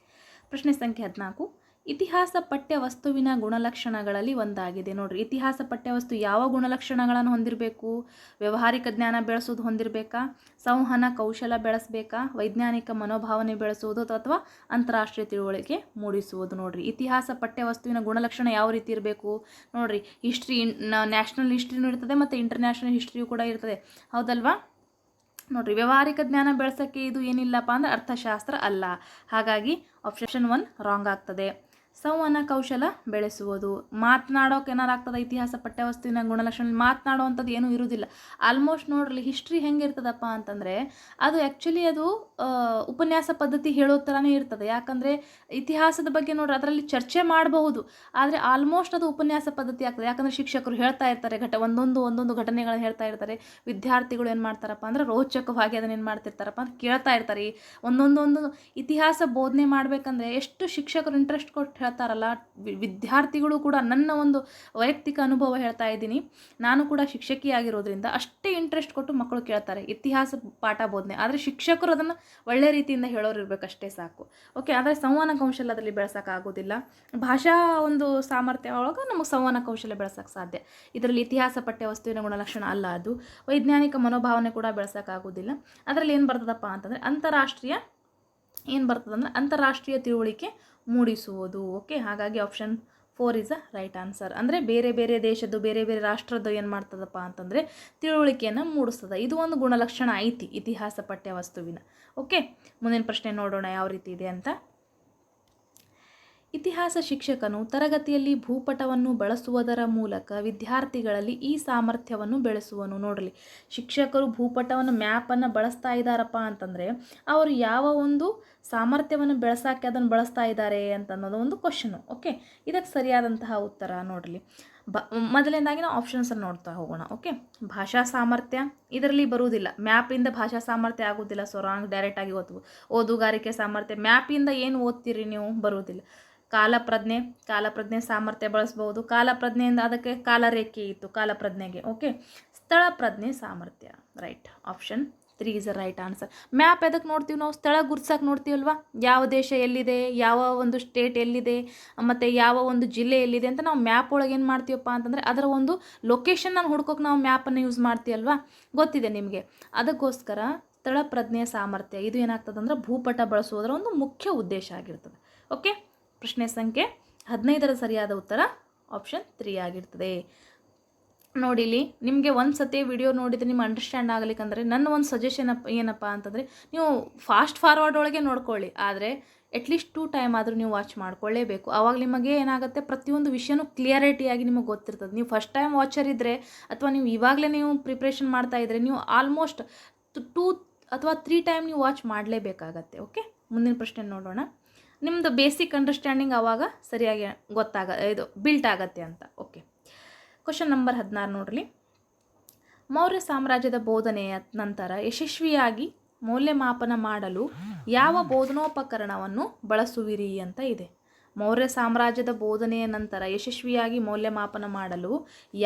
ಪ್ರಶ್ನೆ ಸಂಖ್ಯೆ 14, ಇತಿಹಾಸ ಪಠ್ಯವಸ್ತುವಿನ ಗುಣಲಕ್ಷಣಗಳಲ್ಲಿ ಒಂದಾಗಿದೆ. ನೋಡ್ರಿ, ಇತಿಹಾಸ ಪಠ್ಯವಸ್ತು ಯಾವ ಗುಣಲಕ್ಷಣಗಳನ್ನು ಹೊಂದಿರಬೇಕು? ವ್ಯಾವಹಾರಿಕ ಜ್ಞಾನ ಬೆಳೆಸೋದು ಹೊಂದಿರಬೇಕಾ, ಸಂವಹನ ಕೌಶಲ ಬೆಳೆಸಬೇಕಾ, ವೈಜ್ಞಾನಿಕ ಮನೋಭಾವನೆ ಬೆಳೆಸುವುದು, ಅಥವಾ ಅಂತಾರಾಷ್ಟ್ರೀಯ ತಿಳುವಳಿಕೆ ಮೂಡಿಸುವುದು? ನೋಡ್ರಿ, ಇತಿಹಾಸ ಪಠ್ಯವಸ್ತುವಿನ ಗುಣಲಕ್ಷಣ ಯಾವ ರೀತಿ ಇರಬೇಕು? ನೋಡ್ರಿ, ಹಿಸ್ಟ್ರಿ, ನ್ಯಾಷನಲ್ ಹಿಸ್ಟ್ರಿನೂ ಇರ್ತದೆ ಮತ್ತು ಇಂಟರ್ನ್ಯಾಷನಲ್ ಹಿಸ್ಟ್ರಿಯೂ ಕೂಡ ಇರ್ತದೆ, ಹೌದಲ್ವಾ. ನೋಡ್ರಿ, ವ್ಯಾವಹಾರಿಕ ಜ್ಞಾನ ಬೆಳೆಸೋಕ್ಕೆ ಇದು ಏನಿಲ್ಲಪ್ಪ ಅಂದ್ರೆ ಅರ್ಥಶಾಸ್ತ್ರ ಅಲ್ಲ. ಹಾಗಾಗಿ ಆಪ್ಷನ್ 1 ರಾಂಗ್ ಆಗ್ತದೆ. ಸಂವಹನ ಕೌಶಲ ಬೆಳೆಸುವುದು, ಮಾತನಾಡೋಕೆ ಏನಾರಾಗ್ತದೆ? ಇತಿಹಾಸ ಪಠ್ಯವಸ್ತುವಿನ ಗುಣಲಕ್ಷಣ ಮಾತನಾಡುವಂಥದ್ದು ಏನೂ ಇರುವುದಿಲ್ಲ. ಆಲ್ಮೋಸ್ಟ್ ನೋಡ್ರಿ, ಹಿಸ್ಟ್ರಿ ಹೆಂಗೆ ಇರ್ತದಪ್ಪ ಅಂತಂದರೆ ಅದು ಆ್ಯಕ್ಚುಲಿ ಅದು ಉಪನ್ಯಾಸ ಪದ್ಧತಿ ಹೇಳೋ ಥರನೇ ಇರ್ತದೆ. ಯಾಕಂದರೆ ಇತಿಹಾಸದ ಬಗ್ಗೆ ನೋಡ್ರಿ ಅದರಲ್ಲಿ ಚರ್ಚೆ ಮಾಡಬಹುದು, ಆದರೆ ಆಲ್ಮೋಸ್ಟ್ ಅದು ಉಪನ್ಯಾಸ ಪದ್ಧತಿ ಆಗ್ತದೆ. ಯಾಕಂದರೆ ಶಿಕ್ಷಕರು ಹೇಳ್ತಾ ಇರ್ತಾರೆ, ಒಂದೊಂದು ಘಟನೆಗಳನ್ನ ಹೇಳ್ತಾ ಇರ್ತಾರೆ. ವಿದ್ಯಾರ್ಥಿಗಳು ಏನು ಮಾಡ್ತಾರಪ್ಪ ಅಂದ್ರೆ ರೋಚಕವಾಗಿ ಅದನ್ನ ಏನು ಮಾಡ್ತಿರ್ತಾರಪ್ಪ ಅಂತ ಕೇಳ್ತಾ ಇರ್ತಾರೆ. ಒಂದೊಂದು ಇತಿಹಾಸ ಬೋಧನೆ ಮಾಡಬೇಕಂದ್ರೆ ಎಷ್ಟು ಶಿಕ್ಷಕರು ಇಂಟ್ರೆಸ್ಟ್ ಕೊಟ್ಟು ಹೇಳ್ತಾರಲ್ಲ, ವಿದ್ಯಾರ್ಥಿಗಳು ಕೂಡ, ನನ್ನ ಒಂದು ವೈಯಕ್ತಿಕ ಅನುಭವ ಹೇಳ್ತಾ ಇದ್ದೀನಿ, ನಾನು ಕೂಡ ಶಿಕ್ಷಕಿಯಾಗಿರೋದ್ರಿಂದ ಅಷ್ಟೇ ಇಂಟ್ರೆಸ್ಟ್ ಕೊಟ್ಟು ಮಕ್ಕಳು ಕೇಳ್ತಾರೆ ಇತಿಹಾಸ ಪಾಠ ಬೋಧನೆ. ಆದರೆ ಶಿಕ್ಷಕರು ಅದನ್ನು ಒಳ್ಳೆ ರೀತಿಯಿಂದ ಹೇಳೋರು ಇರಬೇಕಷ್ಟೇ ಸಾಕು. ಓಕೆ, ಆದರೆ ಸಂವಹನ ಕೌಶಲ್ಯ ಅದರಲ್ಲಿ ಬೆಳೆಸೋಕ್ಕಾಗೋದಿಲ್ಲ. ಭಾಷಾ ಒಂದು ಸಾಮರ್ಥ್ಯ ಒಳಗೆ ನಮಗೆ ಸಂವಹನ ಕೌಶಲ್ಯ ಬೆಳೆಸೋಕ್ಕೆ ಸಾಧ್ಯ. ಇದರಲ್ಲಿ ಇತಿಹಾಸ ಪಠ್ಯ ವಸ್ತುವಿನ ಗುಣಲಕ್ಷಣ ಅಲ್ಲ ಅದು. ವೈಜ್ಞಾನಿಕ ಮನೋಭಾವನೆ ಕೂಡ ಬೆಳೆಸೋಕ್ಕಾಗೋದಿಲ್ಲ. ಅದರಲ್ಲಿ ಏನು ಬರ್ತದಪ್ಪ ಅಂತಂದರೆ ಅಂತಾರಾಷ್ಟ್ರೀಯ ತಿಳುವಳಿಕೆ ಮೂಡಿಸುವುದು. ಓಕೆ, ಹಾಗಾಗಿ option 4 is a right answer. ಅಂದರೆ ಬೇರೆ ಬೇರೆ ದೇಶದ್ದು, ಬೇರೆ ಬೇರೆ ರಾಷ್ಟ್ರದ್ದು ಏನು ಮಾಡ್ತದಪ್ಪ ಅಂತಂದರೆ ತಿಳುವಳಿಕೆಯನ್ನು ಮೂಡಿಸ್ತದೆ. ಇದು ಒಂದು ಗುಣಲಕ್ಷಣ ಐತಿ ಇತಿಹಾಸ ಪಠ್ಯ ವಸ್ತುವಿನ. ಓಕೆ, ಮುಂದಿನ ಪ್ರಶ್ನೆ ನೋಡೋಣ ಯಾವ ರೀತಿ ಇದೆ ಅಂತ. ಇತಿಹಾಸ ಶಿಕ್ಷಕನು ತರಗತಿಯಲ್ಲಿ ಭೂಪಟವನ್ನು ಬಳಸುವುದರ ಮೂಲಕ ವಿದ್ಯಾರ್ಥಿಗಳಲ್ಲಿ ಈ ಸಾಮರ್ಥ್ಯವನ್ನು ಬೆಳೆಸುವನು. ನೋಡಲಿ, ಶಿಕ್ಷಕರು ಭೂಪಟವನ್ನು ಮ್ಯಾಪನ್ನು ಬಳಸ್ತಾ ಇದ್ದಾರಪ್ಪ ಅಂತಂದರೆ ಅವರು ಯಾವ ಒಂದು ಸಾಮರ್ಥ್ಯವನ್ನು ಬೆಳೆಸೋಕ್ಕೆ ಅದನ್ನು ಬಳಸ್ತಾ ಇದ್ದಾರೆ ಅಂತ ಅನ್ನೋದು ಒಂದು ಕ್ವಶನು. ಓಕೆ, ಇದಕ್ಕೆ ಸರಿಯಾದಂತಹ ಉತ್ತರ ನೋಡಲಿ, ಮೊದಲನೇದಾಗಿ ನಾವು ಆಪ್ಷನ್ಸನ್ನು ನೋಡ್ತಾ ಹೋಗೋಣ. ಓಕೆ, ಭಾಷಾ ಸಾಮರ್ಥ್ಯ ಇದರಲ್ಲಿ ಬರುವುದಿಲ್ಲ, ಮ್ಯಾಪಿಂದ ಭಾಷಾ ಸಾಮರ್ಥ್ಯ ಆಗೋದಿಲ್ಲ. ಸೊ ರಾಂಗ್, ಡೈರೆಕ್ಟಾಗಿ ಓದುಗಾರಿಕೆ ಸಾಮರ್ಥ್ಯ, ಮ್ಯಾಪಿಂದ ಏನು ಓದ್ತೀರಿ ನೀವು, ಬರುವುದಿಲ್ಲ. ಕಾಲಪ್ರಜ್ಞೆ ಸಾಮರ್ಥ್ಯ ಬಳಸ್ಬೋದು. ಕಾಲಪ್ರಜ್ಞೆಯಿಂದ ಅದಕ್ಕೆ ಕಾಲರೇಖೆ ಇತ್ತು ಕಾಲಪ್ರಜ್ಞೆಗೆ. ಓಕೆ, ಸ್ಥಳ ಪ್ರಜ್ಞೆ ಸಾಮರ್ಥ್ಯ. Right, option 3 is a right answer. Map ಎದಕ್ಕೆ ನೋಡ್ತೀವಿ ನಾವು? ಸ್ಥಳ ಗುರ್ಸಕ್ಕೆ ನೋಡ್ತೀವಲ್ವಾ, ಯಾವ ದೇಶ ಎಲ್ಲಿದೆ, ಯಾವ ಒಂದು ಸ್ಟೇಟ್ ಎಲ್ಲಿದೆ, ಮತ್ತು ಯಾವ ಒಂದು ಜಿಲ್ಲೆ ಎಲ್ಲಿದೆ ಅಂತ ನಾವು ಮ್ಯಾಪ್ ಒಳಗೆ ಏನು ಮಾಡ್ತೀವಪ್ಪ ಅಂತಂದರೆ ಅದರ ಒಂದು ಲೊಕೇಶನ್ನ ಹುಡ್ಕೋಕೆ ನಾವು ಮ್ಯಾಪನ್ನು ಯೂಸ್ ಮಾಡ್ತೀವಲ್ವಾ, ಗೊತ್ತಿದೆ ನಿಮಗೆ. ಅದಕ್ಕೋಸ್ಕರ ಸ್ಥಳ ಪ್ರಜ್ಞೆಯ ಸಾಮರ್ಥ್ಯ ಇದು ಏನಾಗ್ತದಂದ್ರೆ ಭೂಪಟ ಬಳಸುವುದರ ಒಂದು ಮುಖ್ಯ ಉದ್ದೇಶ ಆಗಿರ್ತದೆ. ಓಕೆ, ಪ್ರಶ್ನೆ ಸಂಖ್ಯೆ 15ರ ಸರಿಯಾದ ಉತ್ತರ ಆಪ್ಷನ್ 3 ಆಗಿರ್ತದೆ. ನೋಡಿಲಿ, ನಿಮಗೆ ಒಂದು ಸತಿ ವಿಡಿಯೋ ನೋಡಿದರೆ ನಿಮ್ಗೆ ಅಂಡರ್ಸ್ಟ್ಯಾಂಡ್ ಆಗಲಿಕ್ಕಂದರೆ ನನ್ನ ಒಂದು ಸಜೆಷನ್ ಏನಪ್ಪ ಅಂತಂದರೆ ನೀವು ಫಾಸ್ಟ್ ಫಾರ್ವರ್ಡ್ ಒಳಗೆ ನೋಡ್ಕೊಳ್ಳಿ, ಆದರೆ ಅಟ್ಲೀಸ್ಟ್ 2 ಟೈಮ್ ಆದರೂ ನೀವು ವಾಚ್ ಮಾಡ್ಕೊಳ್ಳೇಬೇಕು. ಆವಾಗ ನಿಮಗೆ ಏನಾಗುತ್ತೆ, ಪ್ರತಿಯೊಂದು ವಿಷಯನೂ ಕ್ಲಿಯರಿಟಿಯಾಗಿ ನಿಮಗೆ ಗೊತ್ತಿರ್ತದೆ. ನೀವು ಫಸ್ಟ್ ಟೈಮ್ ವಾಚರ್ ಇದ್ದರೆ ಅಥವಾ ನೀವು ಇವಾಗಲೇ ನೀವು ಪ್ರಿಪ್ರೇಷನ್ ಮಾಡ್ತಾ ಇದ್ದರೆ ನೀವು ಆಲ್ಮೋಸ್ಟ್ 2 ಅಥವಾ 3 ಟೈಮ್ ನೀವು ವಾಚ್ ಮಾಡಲೇಬೇಕಾಗತ್ತೆ. ಓಕೆ, ಮುಂದಿನ ಪ್ರಶ್ನೆ ನೋಡೋಣ. ನಿಮ್ಮದು ಬೇಸಿಕ್ ಅಂಡರ್ಸ್ಟ್ಯಾಂಡಿಂಗ್ ಆವಾಗ ಸರಿಯಾಗಿ ಇದು ಬಿಲ್ಟ್ ಆಗತ್ತೆ ಅಂತ. ಓಕೆ, ಕ್ವಶನ್ ನಂಬರ್ 16 ನೋಡ್ರಿ. ಮೌರ್ಯ ಸಾಮ್ರಾಜ್ಯದ ಬೋಧನೆಯ ನಂತರ ಯಶಸ್ವಿಯಾಗಿ ಮೌಲ್ಯಮಾಪನ ಮಾಡಲು ಯಾವ ಬೋಧನೋಪಕರಣವನ್ನು ಬಳಸುವಿರಿ ಅಂತ ಇದೆ. ಮೌರ್ಯ ಸಾಮ್ರಾಜ್ಯದ ಬೋಧನೆಯ ನಂತರ ಯಶಸ್ವಿಯಾಗಿ ಮೌಲ್ಯಮಾಪನ ಮಾಡಲು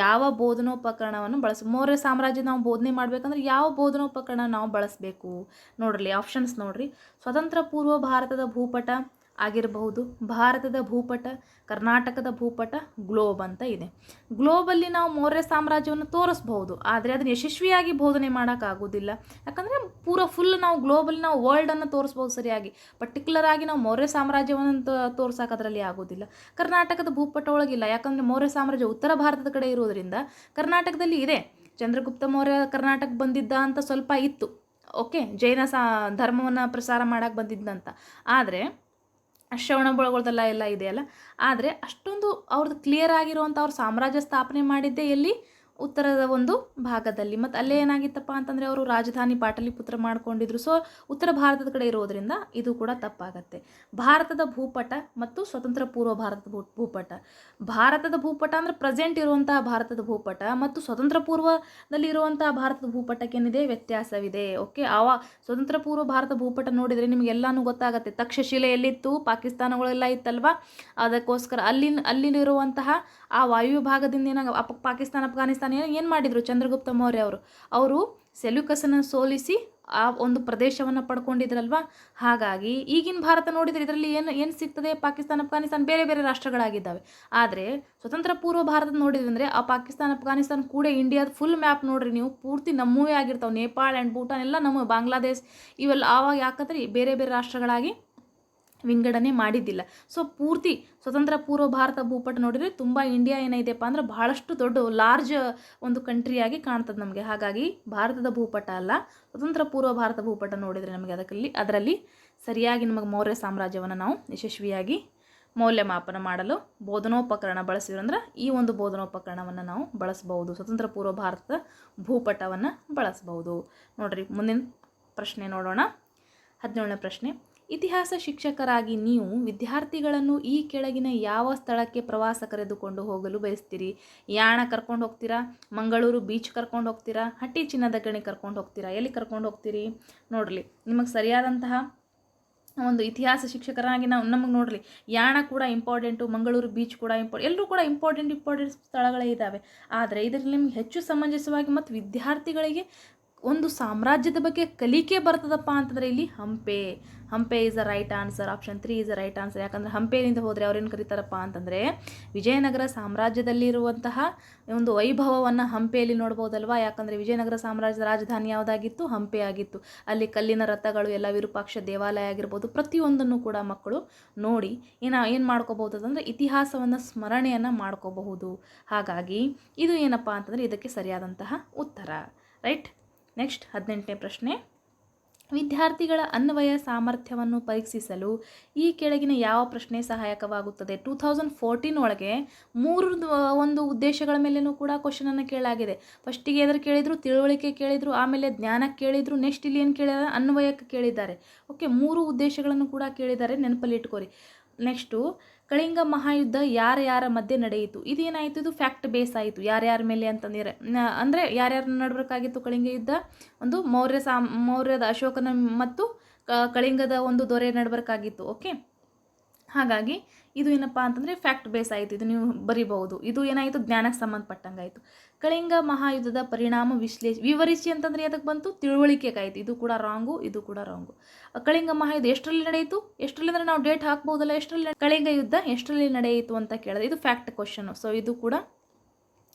ಯಾವ ಬೋಧನೋಪಕರಣವನ್ನು ಮೌರ್ಯ ಸಾಮ್ರಾಜ್ಯ ನಾವು ಬೋಧನೆ ಮಾಡಬೇಕಂದ್ರೆ ಯಾವ ಬೋಧನೋಪಕರಣ ನಾವು ಬಳಸಬೇಕು ನೋಡ್ರಿ. ಆಪ್ಷನ್ಸ್ ನೋಡ್ರಿ, ಸ್ವತಂತ್ರ ಪೂರ್ವ ಭಾರತದ ಭೂಪಟ ಆಗಿರಬಹುದು, ಭಾರತದ ಭೂಪಟ, ಕರ್ನಾಟಕದ ಭೂಪಟ, ಗ್ಲೋಬ್ ಅಂತ ಇದೆ. ಗ್ಲೋಬಲ್ಲಿ ನಾವು ಮೌರ್ಯ ಸಾಮ್ರಾಜ್ಯವನ್ನು ತೋರಿಸ್ಬಹುದು, ಆದರೆ ಅದನ್ನು ಯಶಸ್ವಿಯಾಗಿ ಬೋಧನೆ ಮಾಡೋಕ್ಕಾಗೋದಿಲ್ಲ. ಯಾಕಂದರೆ ಫುಲ್ ನಾವು ಗ್ಲೋಬಲ್ಲಿ ನಾವು ವರ್ಲ್ಡನ್ನು ತೋರಿಸ್ಬೋದು ಸರಿಯಾಗಿ, ಪರ್ಟಿಕ್ಯುಲರ್ ಆಗಿ ನಾವು ಮೌರ್ಯ ಸಾಮ್ರಾಜ್ಯವನ್ನು ತೋರ್ಸೋಕೆ ಅದರಲ್ಲಿ ಆಗೋದಿಲ್ಲ. ಕರ್ನಾಟಕದ ಭೂಪಟ ಒಳಗಿಲ್ಲ, ಯಾಕಂದರೆ ಮೌರ್ಯ ಸಾಮ್ರಾಜ್ಯ ಉತ್ತರ ಭಾರತದ ಕಡೆ ಇರೋದ್ರಿಂದ ಕರ್ನಾಟಕದಲ್ಲಿ ಇದೆ. ಚಂದ್ರಗುಪ್ತ ಮೌರ್ಯ ಕರ್ನಾಟಕ ಬಂದಿದ್ದ ಅಂತ ಸ್ವಲ್ಪ ಇತ್ತು. ಓಕೆ, ಜೈನ ಧರ್ಮವನ್ನು ಪ್ರಸಾರ ಮಾಡೋಕ್ಕೆ ಬಂದಿದ್ದಂತ. ಆದರೆ ಶ್ರವಣಬೆಳಗೊಳದೆಲ್ಲ ಎಲ್ಲ ಇದೆಯಲ್ಲ, ಆದರೆ ಅಷ್ಟೊಂದು ಅವ್ರದ್ದು ಕ್ಲಿಯರ್ ಆಗಿರುವಂಥ ಅವ್ರ ಸಾಮ್ರಾಜ್ಯ ಸ್ಥಾಪನೆ ಮಾಡಿದ್ದೇ ಎಲ್ಲಿ, ಉತ್ತರದ ಒಂದು ಭಾಗದಲ್ಲಿ. ಮತ್ತು ಅಲ್ಲೇ ಏನಾಗಿತ್ತಪ್ಪ ಅಂತಂದರೆ ಅವರು ರಾಜಧಾನಿ ಪಾಟಲಿಪುತ್ರ ಮಾಡ್ಕೊಂಡಿದ್ರು. ಸೊ ಉತ್ತರ ಭಾರತದ ಕಡೆ ಇರೋದರಿಂದ ಇದು ಕೂಡ ತಪ್ಪಾಗತ್ತೆ. ಭಾರತದ ಭೂಪಟ ಮತ್ತು ಸ್ವತಂತ್ರ ಪೂರ್ವ ಭಾರತದ ಭಾರತದ ಭೂಪಟ ಅಂದರೆ ಪ್ರೆಸೆಂಟ್ ಇರುವಂತಹ ಭಾರತದ ಭೂಪಟ ಮತ್ತು ಸ್ವತಂತ್ರ ಪೂರ್ವದಲ್ಲಿ ಇರುವಂತಹ ಭಾರತದ ಭೂಪಟಕ್ಕೇನಿದೆ ವ್ಯತ್ಯಾಸವಿದೆ. ಓಕೆ, ಸ್ವತಂತ್ರ ಪೂರ್ವ ಭಾರತ ಭೂಪಟ ನೋಡಿದರೆ ನಿಮಗೆಲ್ಲನೂ ಗೊತ್ತಾಗುತ್ತೆ. ತಕ್ಷಶಿಲೆ ಎಲ್ಲಿತ್ತು, ಪಾಕಿಸ್ತಾನಗಳೆಲ್ಲ ಇತ್ತಲ್ವ, ಅದಕ್ಕೋಸ್ಕರ ಅಲ್ಲಿರುವಂತಹ ಆ ವಾಯು ಭಾಗದಿಂದ ಪಾಕಿಸ್ತಾನ ಅಫ್ಘಾನಿಸ್ತಾನ ಏನು ಮಾಡಿದರು, ಚಂದ್ರಗುಪ್ತ ಮೌರ್ಯ ಅವರು ಸೆಲ್ಯೂಕಸನ್ನು ಸೋಲಿಸಿ ಆ ಒಂದು ಪ್ರದೇಶವನ್ನು ಪಡ್ಕೊಂಡಿದ್ರಲ್ವ. ಹಾಗಾಗಿ ಈಗಿನ ಭಾರತ ನೋಡಿದರೆ ಇದರಲ್ಲಿ ಏನು ಸಿಗ್ತದೆ, ಪಾಕಿಸ್ತಾನ ಅಫ್ಘಾನಿಸ್ತಾನ ಬೇರೆ ಬೇರೆ ರಾಷ್ಟ್ರಗಳಾಗಿದ್ದಾವೆ. ಆದರೆ ಸ್ವತಂತ್ರ ಪೂರ್ವ ಭಾರತ ನೋಡಿದ್ವಿ ಅಂದರೆ ಆ ಪಾಕಿಸ್ತಾನ ಅಫ್ಘಾನಿಸ್ತಾನ ಕೂಡ ಇಂಡಿಯಾದ ಫುಲ್ ಮ್ಯಾಪ್ ನೋಡ್ರಿ ನೀವು, ಪೂರ್ತಿ ನಮ್ಮವೇ ಆಗಿರ್ತಾವೆ. ನೇಪಾಳ ಆ್ಯಂಡ್ ಭೂಟಾನ್ ಎಲ್ಲ ನಮ್ಮ, ಬಾಂಗ್ಲಾದೇಶ್ ಇವೆಲ್ಲ ಆವಾಗ ಯಾಕಂದರೆ ಬೇರೆ ಬೇರೆ ರಾಷ್ಟ್ರಗಳಾಗಿ ವಿಂಗಡಣೆ ಮಾಡಿದ್ದಿಲ್ಲ. ಸೊ ಪೂರ್ತಿ ಸ್ವತಂತ್ರ ಪೂರ್ವ ಭಾರತ ಭೂಪಟ ನೋಡಿದರೆ ತುಂಬ ಇಂಡಿಯಾ ಏನಿದೆಯಪ್ಪ ಅಂದ್ರೆ ಬಹಳಷ್ಟು ದೊಡ್ಡ ಲಾರ್ಜ್ ಒಂದು ಕಂಟ್ರಿಯಾಗಿ ಕಾಣ್ತದೆ ನಮಗೆ. ಹಾಗಾಗಿ ಭಾರತದ ಭೂಪಟ ಅಲ್ಲ, ಸ್ವತಂತ್ರ ಪೂರ್ವ ಭಾರತ ಭೂಪಟ ನೋಡಿದರೆ ನಮಗೆ ಅದರಲ್ಲಿ ಸರಿಯಾಗಿ ನಮಗೆ ಮೌರ್ಯ ಸಾಮ್ರಾಜ್ಯವನ್ನು ನಾವು ಯಶಸ್ವಿಯಾಗಿ ಮೌಲ್ಯಮಾಪನ ಮಾಡಲು ಬೋಧನೋಪಕರಣ ಬಳಸಿದ್ರಂದ್ರೆ ಈ ಒಂದು ಬೋಧನೋಪಕರಣವನ್ನು ನಾವು ಬಳಸ್ಬೋದು. ಸ್ವತಂತ್ರ ಪೂರ್ವ ಭಾರತದ ಭೂಪಟವನ್ನು ಬಳಸ್ಬೋದು. ನೋಡ್ರಿ, ಮುಂದಿನ ಪ್ರಶ್ನೆ ನೋಡೋಣ. 17ನೇ ಪ್ರಶ್ನೆ. ಇತಿಹಾಸ ಶಿಕ್ಷಕರಾಗಿ ನೀವು ವಿದ್ಯಾರ್ಥಿಗಳನ್ನು ಈ ಕೆಳಗಿನ ಯಾವ ಸ್ಥಳಕ್ಕೆ ಪ್ರವಾಸ ಕರೆದುಕೊಂಡು ಹೋಗಲು ಬಯಸ್ತೀರಿ? ಯಾಣ ಕರ್ಕೊಂಡು ಹೋಗ್ತೀರಾ, ಮಂಗಳೂರು ಬೀಚ್ ಕರ್ಕೊಂಡು ಹೋಗ್ತೀರಾ, ಹಟ್ಟಿ ಚಿನ್ನದ ಗಣಿ ಕರ್ಕೊಂಡು ಹೋಗ್ತೀರಾ, ಎಲ್ಲಿ ಕರ್ಕೊಂಡು ಹೋಗ್ತೀರಿ ನೋಡಲಿ. ನಿಮಗೆ ಸರಿಯಾದಂತಹ ಒಂದು ಇತಿಹಾಸ ಶಿಕ್ಷಕರಾಗಿ ನಮಗೆ ನೋಡ್ರಿ, ಯಾಣ ಕೂಡ ಇಂಪಾರ್ಟೆಂಟು, ಮಂಗಳೂರು ಬೀಚ್ ಕೂಡ ಎಲ್ಲರೂ ಕೂಡ ಇಂಪಾರ್ಟೆಂಟ್ ಸ್ಥಳಗಳೇ ಇದ್ದಾವೆ. ಆದರೆ ಇದರಲ್ಲಿ ನಿಮ್ಗೆ ಹೆಚ್ಚು ಸಮಂಜಸವಾಗಿ ಮತ್ತು ವಿದ್ಯಾರ್ಥಿಗಳಿಗೆ ಒಂದು ಸಾಮ್ರಾಜ್ಯದ ಬಗ್ಗೆ ಕಲಿಕೆ ಬರ್ತದಪ್ಪ ಅಂತಂದರೆ ಇಲ್ಲಿ Hampi is a right answer. Option 3 is a right answer. ಯಾಕಂದರೆ ಹಂಪೆಯಿಂದ ಹೋದರೆ ಅವ್ರೇನು ಕರೀತಾರಪ್ಪ ಅಂತಂದರೆ ವಿಜಯನಗರ ಸಾಮ್ರಾಜ್ಯದಲ್ಲಿರುವಂತಹ ಒಂದು ವೈಭವವನ್ನು ಹಂಪೆಯಲ್ಲಿ ನೋಡ್ಬೋದಲ್ವಾ. ಯಾಕಂದರೆ ವಿಜಯನಗರ ಸಾಮ್ರಾಜ್ಯದ ರಾಜಧಾನಿ ಯಾವುದಾಗಿತ್ತು? ಹಂಪೆ ಆಗಿತ್ತು. ಅಲ್ಲಿ ಕಲ್ಲಿನ ರಥಗಳು ಎಲ್ಲ, ವಿರೂಪಾಕ್ಷ ದೇವಾಲಯ ಆಗಿರ್ಬೋದು, ಪ್ರತಿಯೊಂದನ್ನು ಕೂಡ ಮಕ್ಕಳು ನೋಡಿ ಏನು ಮಾಡ್ಕೋಬಹುದು ಅಂದರೆ ಇತಿಹಾಸವನ್ನು ಸ್ಮರಣೆಯನ್ನು ಮಾಡ್ಕೋಬಹುದು. ಹಾಗಾಗಿ ಇದು ಏನಪ್ಪ ಅಂತಂದರೆ ಇದಕ್ಕೆ ಸರಿಯಾದಂತಹ ಉತ್ತರ. ರೈಟ್. ನೆಕ್ಸ್ಟ್ 18ನೇ ಪ್ರಶ್ನೆ. ವಿದ್ಯಾರ್ಥಿಗಳ ಅನ್ವಯ ಸಾಮರ್ಥ್ಯವನ್ನು ಪರೀಕ್ಷಿಸಲು ಈ ಕೆಳಗಿನ ಯಾವ ಪ್ರಶ್ನೆ ಸಹಾಯಕವಾಗುತ್ತದೆ? 2014 ಒಳಗೆ 3 ಒಂದು ಉದ್ದೇಶಗಳ ಮೇಲೇನೂ ಕೂಡ ಕ್ವಶನನ್ನು ಕೇಳಲಾಗಿದೆ. ಫಸ್ಟಿಗೆ ಎದುರು ಕೇಳಿದರು? ತಿಳುವಳಿಕೆ ಕೇಳಿದರು, ಆಮೇಲೆ ಜ್ಞಾನಕ್ಕೆ ಕೇಳಿದರು, ನೆಕ್ಸ್ಟ್ ಇಲ್ಲಿ ಏನು ಕೇಳಿದ್ದಾರೆ? ಅನ್ವಯಕ್ಕೆ ಕೇಳಿದ್ದಾರೆ. ಓಕೆ, 3 ಉದ್ದೇಶಗಳನ್ನು ಕೂಡ ಕೇಳಿದ್ದಾರೆ, ನೆನಪಲ್ಲಿ ಇಟ್ಕೋರಿ. ನೆಕ್ಸ್ಟು ಕಳಿಂಗ ಮಹಾಯುದ್ಧ ಯಾರ ಮಧ್ಯೆ ನಡೆಯಿತು? ಇದೇನಾಯಿತು? ಇದು ಫ್ಯಾಕ್ಟ್ ಬೇಸ್ ಆಯಿತು. ಯಾರ್ಯಾರ ಮೇಲೆ ಅಂತಂದರೆ ಅಂದರೆ ಯಾರ್ಯಾರು ನಡಬೇಕಾಗಿತ್ತು ಕಳಿಂಗ ಯುದ್ಧ? ಒಂದು ಮೌರ್ಯದ ಅಶೋಕನ ಮತ್ತು ಕಳಿಂಗದ ಒಂದು ದೊರೆ ನಡಬೇಕಾಗಿತ್ತು. ಓಕೆ, ಹಾಗಾಗಿ ಇದು ಏನಪ್ಪ ಅಂತಂದರೆ ಫ್ಯಾಕ್ಟ್ ಬೇಸ್ ಆಯಿತು. ಇದು ನೀವು ಬರಿಬಹುದು. ಇದು ಏನಾಯಿತು? ಜ್ಞಾನಕ್ಕೆ ಸಂಬಂಧಪಟ್ಟಂಗಾಯಿತು. ಕಳಿಂಗ ಮಹಾಯುದ್ಧದ ಪರಿಣಾಮ ವಿವರಿಸಿ ಅಂತಂದರೆ ಅದಕ್ಕೆ ಬಂತು? ತಿಳುವಳಿಕೆಗಾಯಿತು. ಇದು ಕೂಡ ರಾಂಗು, ಇದು ಕೂಡ ರಾಂಗು. ಕಳಿಂಗ ಮಹಾಯುದ್ಧ ಎಷ್ಟರಲ್ಲಿ ನಡೆಯಿತು? ಎಷ್ಟರಲ್ಲಿ ಅಂದರೆ ನಾವು ಡೇಟ್ ಹಾಕ್ಬೋದಲ್ಲ, ಎಷ್ಟರಲ್ಲಿ ಕಳಿಂಗ ಯುದ್ಧ ಎಷ್ಟರಲ್ಲಿ ನಡೆಯಿತು ಅಂತ ಕೇಳಿದ್ರೆ ಇದು ಫ್ಯಾಕ್ಟ್ ಕ್ವಶನು. ಸೊ ಇದು ಕೂಡ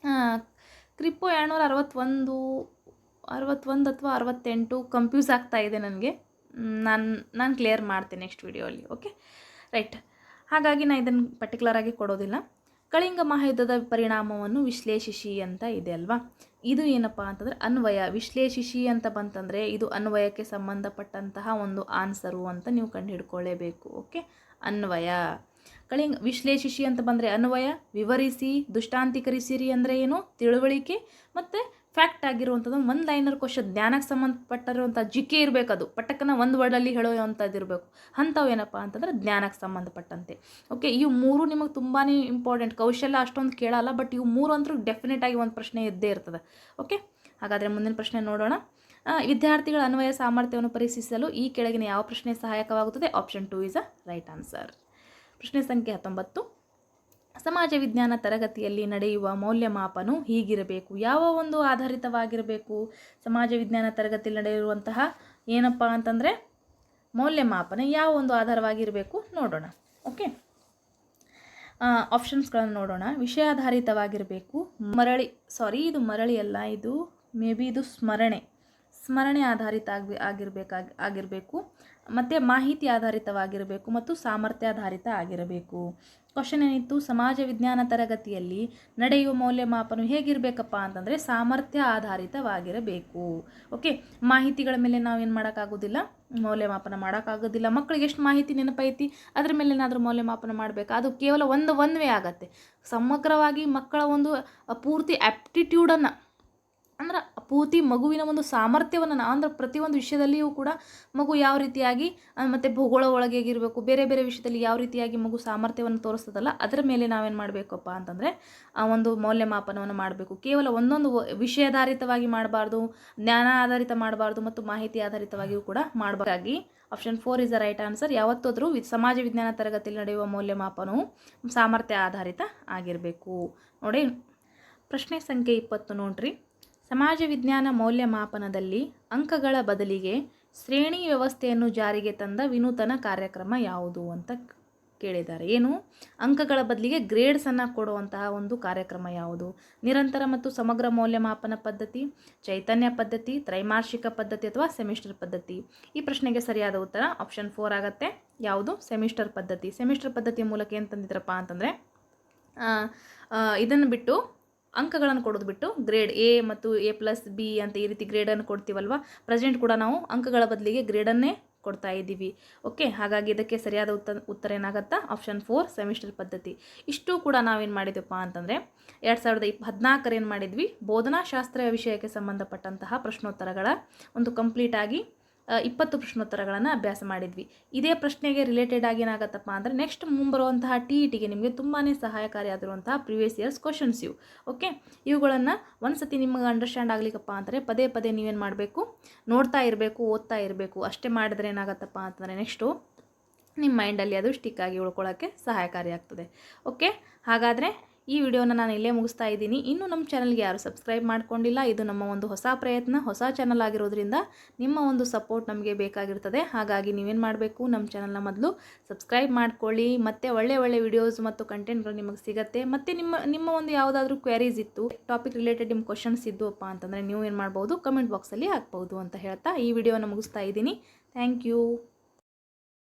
ಕ್ರಿಪ್ಪೋ 261 ಅಥವಾ 68 ಕನ್ಫ್ಯೂಸ್ ಆಗ್ತಾ ಇದೆ ನನಗೆ. ನಾನು ಕ್ಲಿಯರ್ ಮಾಡ್ತೀನಿ ನೆಕ್ಸ್ಟ್ ವಿಡಿಯೋಲಿ. Okay, right. ಹಾಗಾಗಿ ನಾನು ಇದನ್ನು ಪರ್ಟಿಕ್ಯುಲರ್ ಆಗಿ ಕೊಡೋದಿಲ್ಲ. ಕಳಿಂಗ ಮಹಾಯುದ್ಧದ ಪರಿಣಾಮವನ್ನು ವಿಶ್ಲೇಷಿಸಿ ಅಂತ ಇದೆ ಅಲ್ವಾ. ಇದು ಏನಪ್ಪ ಅಂತಂದರೆ ಅನ್ವಯ. ವಿಶ್ಲೇಷಿಸಿ ಅಂತ ಬಂತಂದರೆ ಇದು ಅನ್ವಯಕ್ಕೆ ಸಂಬಂಧಪಟ್ಟಂತಹ ಒಂದು ಆನ್ಸರು ಅಂತ ನೀವು ಕಂಡುಹಿಡ್ಕೊಳ್ಳೇಬೇಕು. ಓಕೆ, ಅನ್ವಯ. ವಿಶ್ಲೇಷಿಸಿ ಅಂತ ಬಂದರೆ ಅನ್ವಯ, ವಿವರಿಸಿ, ದೃಷ್ಟಾಂತೀಕರಿಸಿರಿ ಅಂದರೆ ಏನು? ತಿಳುವಳಿಕೆ, ಮತ್ತು ಫ್ಯಾಕ್ಟ್ ಆಗಿರುವಂಥದ್ದು ಒಂದು ಲೈನರ್ ಕ್ವಶನ್, ಜ್ಞಾನಕ್ಕೆ ಸಂಬಂಧಪಟ್ಟಿರುವಂಥ ಜಿಕೆ ಇರಬೇಕು. ಅದು ಪಟ್ಟಕ್ಕನ ಒಂದು ವರ್ಡಲ್ಲಿ ಹೇಳುವಂಥದ್ದು ಇರಬೇಕು. ಅಂಥವು ಏನಪ್ಪ ಅಂತಂದರೆ ಜ್ಞಾನಕ್ಕೆ ಸಂಬಂಧಪಟ್ಟಂತೆ. ಓಕೆ, ಇವು 3 ನಿಮಗೆ ತುಂಬಾ ಇಂಪಾರ್ಟೆಂಟ್. ಕೌಶಲ್ಯ ಅಷ್ಟೊಂದು ಕೇಳಲ್ಲ, ಬಟ್ ಇವು 3 ಅಂತೂ ಡೆಫಿನೆಟ್ ಆಗಿ ಒಂದು ಪ್ರಶ್ನೆ ಇದ್ದೇ ಇರ್ತದೆ. ಓಕೆ, ಹಾಗಾದರೆ ಮುಂದಿನ ಪ್ರಶ್ನೆ ನೋಡೋಣ. ವಿದ್ಯಾರ್ಥಿಗಳ ಅನ್ವಯ ಸಾಮರ್ಥ್ಯವನ್ನು ಪರೀಕ್ಷಿಸಲು ಈ ಕೆಳಗಿನ ಯಾವ ಪ್ರಶ್ನೆ ಸಹಾಯಕವಾಗುತ್ತದೆ? Option 2 is a right answer. ಪ್ರಶ್ನೆ ಸಂಖ್ಯೆ 19. ಸಮಾಜ ವಿಜ್ಞಾನ ತರಗತಿಯಲ್ಲಿ ನಡೆಯುವ ಮೌಲ್ಯಮಾಪನ ಹೀಗಿರಬೇಕು. ಯಾವ ಒಂದು ಆಧಾರಿತವಾಗಿರಬೇಕು? ಸಮಾಜ ವಿಜ್ಞಾನ ತರಗತಿಯಲ್ಲಿ ನಡೆಯುವಂತಹ ಏನಪ್ಪ ಅಂತಂದರೆ ಮೌಲ್ಯಮಾಪನ ಯಾವ ಒಂದು ಆಧಾರವಾಗಿರಬೇಕು ನೋಡೋಣ. ಓಕೆ, ಆಪ್ಷನ್ಸ್ಗಳನ್ನು ನೋಡೋಣ. ವಿಷಯಾಧಾರಿತವಾಗಿರಬೇಕು. ಇದು ಮರಳಿ ಅಲ್ಲ, ಇದು ಮೇ ಬಿ ಇದು ಸ್ಮರಣೆ ಆಧಾರಿತ ಆಗಿರಬೇಕು, ಮತ್ತು ಮಾಹಿತಿ ಆಧಾರಿತವಾಗಿರಬೇಕು, ಮತ್ತು ಸಾಮರ್ಥ್ಯಾಧಾರಿತ ಆಗಿರಬೇಕು. ಕ್ವಶನ್ ಏನಿತ್ತು? ಸಮಾಜ ವಿಜ್ಞಾನ ತರಗತಿಯಲ್ಲಿ ನಡೆಯುವ ಮೌಲ್ಯಮಾಪನ ಹೇಗಿರಬೇಕಪ್ಪ ಅಂತಂದರೆ ಸಾಮರ್ಥ್ಯ ಆಧಾರಿತವಾಗಿರಬೇಕು. ಓಕೆ, ಮಾಹಿತಿಗಳ ಮೇಲೆ ನಾವೇನು ಮಾಡೋಕ್ಕಾಗೋದಿಲ್ಲ, ಮೌಲ್ಯಮಾಪನ ಮಾಡೋಕ್ಕಾಗೋದಿಲ್ಲ. ಮಕ್ಕಳಿಗೆ ಎಷ್ಟು ಮಾಹಿತಿ ನೆನಪೈತಿ ಅದ್ರ ಮೇಲೆ ಏನಾದರೂ ಮೌಲ್ಯಮಾಪನ ಮಾಡಬೇಕು. ಅದು ಕೇವಲ ಒಂದು ವೇ ಆಗತ್ತೆ. ಸಮಗ್ರವಾಗಿ ಮಕ್ಕಳ ಒಂದು ಪೂರ್ತಿ ಆ್ಯಪ್ಟಿಟ್ಯೂಡನ್ನು ಅಂದ್ರೆ ಪೂರ್ತಿ ಮಗುವಿನ ಒಂದು ಸಾಮರ್ಥ್ಯವನ್ನು ಅಂದ್ರೆ ಪ್ರತಿಯೊಂದು ವಿಷಯದಲ್ಲಿಯೂ ಕೂಡ ಮಗು ಯಾವ ರೀತಿಯಾಗಿ ಮತ್ತು ಭೂಗೋಳ ಒಳಗೆ ಹೇಗಿರಬೇಕು, ಬೇರೆ ಬೇರೆ ವಿಷಯದಲ್ಲಿ ಯಾವ ರೀತಿಯಾಗಿ ಮಗು ಸಾಮರ್ಥ್ಯವನ್ನು ತೋರಿಸ್ತದಲ್ಲ ಅದರ ಮೇಲೆ ನಾವೇನು ಮಾಡಬೇಕಪ್ಪ ಅಂತಂದರೆ ಆ ಒಂದು ಮೌಲ್ಯಮಾಪನವನ್ನು ಮಾಡಬೇಕು. ಕೇವಲ ಒಂದೊಂದು ವಿಷಯಾಧಾರಿತವಾಗಿ ಮಾಡಬಾರ್ದು, ಜ್ಞಾನ ಆಧಾರಿತ ಮಾಡಬಾರ್ದು, ಮತ್ತು ಮಾಹಿತಿ ಆಧಾರಿತವಾಗಿಯೂ ಕೂಡ ಮಾಡಬೇಕಾಗಿ option 4 is the right answer. ಯಾವತ್ತಾದರೂ ಸಮಾಜ ವಿಜ್ಞಾನ ತರಗತಿಯಲ್ಲಿ ನಡೆಯುವ ಮೌಲ್ಯಮಾಪನವು ಸಾಮರ್ಥ್ಯ ಆಧಾರಿತ ಆಗಿರಬೇಕು. ನೋಡಿ ಪ್ರಶ್ನೆ ಸಂಖ್ಯೆ 20 ನೋಡ್ರಿ. ಸಮಾಜ ವಿಜ್ಞಾನ ಮೌಲ್ಯಮಾಪನದಲ್ಲಿ ಅಂಕಗಳ ಬದಲಿಗೆ ಶ್ರೇಣಿ ವ್ಯವಸ್ಥೆಯನ್ನು ಜಾರಿಗೆ ತಂದ ವಿನೂತನ ಕಾರ್ಯಕ್ರಮ ಯಾವುದು ಅಂತ ಕೇಳಿದ್ದಾರೆ. ಏನು? ಅಂಕಗಳ ಬದಲಿಗೆ ಗ್ರೇಡ್ಸನ್ನು ಕೊಡುವಂತಹ ಒಂದು ಕಾರ್ಯಕ್ರಮ ಯಾವುದು? ನಿರಂತರ ಮತ್ತು ಸಮಗ್ರ ಮೌಲ್ಯಮಾಪನ ಪದ್ಧತಿ, ಚೈತನ್ಯ ಪದ್ಧತಿ, ತ್ರೈಮಾಸಿಕ ಪದ್ಧತಿ ಅಥವಾ ಸೆಮಿಸ್ಟರ್ ಪದ್ಧತಿ? ಈ ಪ್ರಶ್ನೆಗೆ ಸರಿಯಾದ ಉತ್ತರ ಆಪ್ಷನ್ 4 ಆಗುತ್ತೆ. ಯಾವುದು? ಸೆಮಿಸ್ಟರ್ ಪದ್ಧತಿ. ಸೆಮಿಸ್ಟರ್ ಪದ್ಧತಿಯ ಮೂಲಕ ಏನು ತಂದಿದ್ರಪ್ಪ ಅಂತಂದರೆ ಇದನ್ನು ಬಿಟ್ಟು ಅಂಕಗಳನ್ನು ಕೊಡೋದು ಬಿಟ್ಟು ಗ್ರೇಡ್ A ಮತ್ತು A+B ಅಂತ ಈ ರೀತಿ ಗ್ರೇಡನ್ನು ಕೊಡ್ತೀವಲ್ವ, ಪ್ರೆಸೆಂಟ್ ಕೂಡ ನಾವು ಅಂಕಗಳ ಬದಲಿಗೆ ಗ್ರೇಡನ್ನೇ ಕೊಡ್ತಾ ಇದ್ದೀವಿ. ಓಕೆ, ಹಾಗಾಗಿ ಇದಕ್ಕೆ ಸರಿಯಾದ ಉತ್ತರ ಏನಾಗುತ್ತಾ? ಆಪ್ಷನ್ 4 ಸೆಮಿಸ್ಟರ್ ಪದ್ಧತಿ. ಇಷ್ಟು ಕೂಡ ನಾವೇನು ಮಾಡಿದ್ವಪ್ಪ ಅಂತಂದರೆ 2014 ಏನು ಮಾಡಿದ್ವಿ? ಬೋಧನಾಶಾಸ್ತ್ರ ವಿಷಯಕ್ಕೆ ಸಂಬಂಧಪಟ್ಟಂತಹ ಪ್ರಶ್ನೋತ್ತರಗಳ ಒಂದು ಕಂಪ್ಲೀಟಾಗಿ 20 ಪ್ರಶ್ನೋತ್ತರಗಳನ್ನು ಅಭ್ಯಾಸ ಮಾಡಿದ್ವಿ. ಇದೇ ಪ್ರಶ್ನೆಗೆ ರಿಲೇಟೆಡ್ ಆಗಿ ಏನಾಗುತ್ತಪ್ಪ ಅಂದರೆ ನೆಕ್ಸ್ಟ್ ಮುಂಬರುವಂತಹ TETಗೆ ನಿಮಗೆ ತುಂಬಾ ಸಹಾಯಕಾರಿಯಾಗಿರುವಂತಹ ಪ್ರಿವಿಯಸ್ ಇಯರ್ಸ್ ಕ್ವಶನ್ಸ್ ಇವು. ಓಕೆ, ಇವುಗಳನ್ನು ಒಂದು ಸತಿ ನಿಮಗೆ ಅಂಡರ್ಸ್ಟ್ಯಾಂಡ್ ಆಗಲಿಕ್ಕಪ್ಪ ಅಂದರೆ ಪದೇ ಪದೇ ನೀವೇನು ಮಾಡಬೇಕು? ನೋಡ್ತಾ ಇರಬೇಕು, ಓದ್ತಾ ಇರಬೇಕು. ಅಷ್ಟೇ ಮಾಡಿದ್ರೆ ಏನಾಗುತ್ತಪ್ಪ ಅಂತಂದರೆ ನೆಕ್ಸ್ಟು ನಿಮ್ಮ ಮೈಂಡಲ್ಲಿ ಅದು ಸ್ಟಿಕ್ ಆಗಿ ಉಳ್ಕೊಳ್ಳೋಕ್ಕೆ ಸಹಾಯಕಾರಿಯಾಗ್ತದೆ. ಓಕೆ, ಹಾಗಾದರೆ ಈ ವಿಡಿಯೋನ ನಾನು ಇಲ್ಲೇ ಮುಗಿಸ್ತಾ ಇದ್ದೀನಿ. ಇನ್ನೂ ನಮ್ಮ ಚಾನಲ್ಗೆ ಯಾರು ಸಬ್ಸ್ಕ್ರೈಬ್ ಮಾಡ್ಕೊಂಡಿಲ್ಲ, ಇದು ನಮ್ಮ ಒಂದು ಹೊಸ ಪ್ರಯತ್ನ, ಹೊಸ ಚಾನಲ್ ಆಗಿರೋದ್ರಿಂದ ನಿಮ್ಮ ಒಂದು ಸಪೋರ್ಟ್ ನಮಗೆ ಬೇಕಾಗಿರ್ತದೆ. ಹಾಗಾಗಿ ನೀವೇನು ಮಾಡಬೇಕು, ನಮ್ಮ ಚಾನಲ್ನ ಮೊದಲು ಸಬ್ಸ್ಕ್ರೈಬ್ ಮಾಡ್ಕೊಳ್ಳಿ. ಮತ್ತು ಒಳ್ಳೆ ವಿಡಿಯೋಸ್ ಮತ್ತು ಕಂಟೆಂಟ್ಗಳು ನಿಮಗೆ ಸಿಗುತ್ತೆ. ಮತ್ತು ನಿಮ್ಮ ಒಂದು ಯಾವುದಾದ್ರೂ ಕ್ವೆರೀಸ್ ಇತ್ತು, ಟಾಪಿಕ್ ರಿಲೇಟೆಡ್ ನಿಮ್ಮ ಕ್ವಶನ್ಸ್ ಇದ್ದುವಪ್ಪ ಅಂತಂದರೆ ನೀವು ಏನು ಮಾಡ್ಬೋದು, ಕಮೆಂಟ್ ಬಾಕ್ಸಲ್ಲಿ ಹಾಕ್ಬೋದು ಅಂತ ಹೇಳ್ತಾ ಈ ವಿಡಿಯೋನ ಮುಗಿಸ್ತಾ ಇದ್ದೀನಿ. Thank you.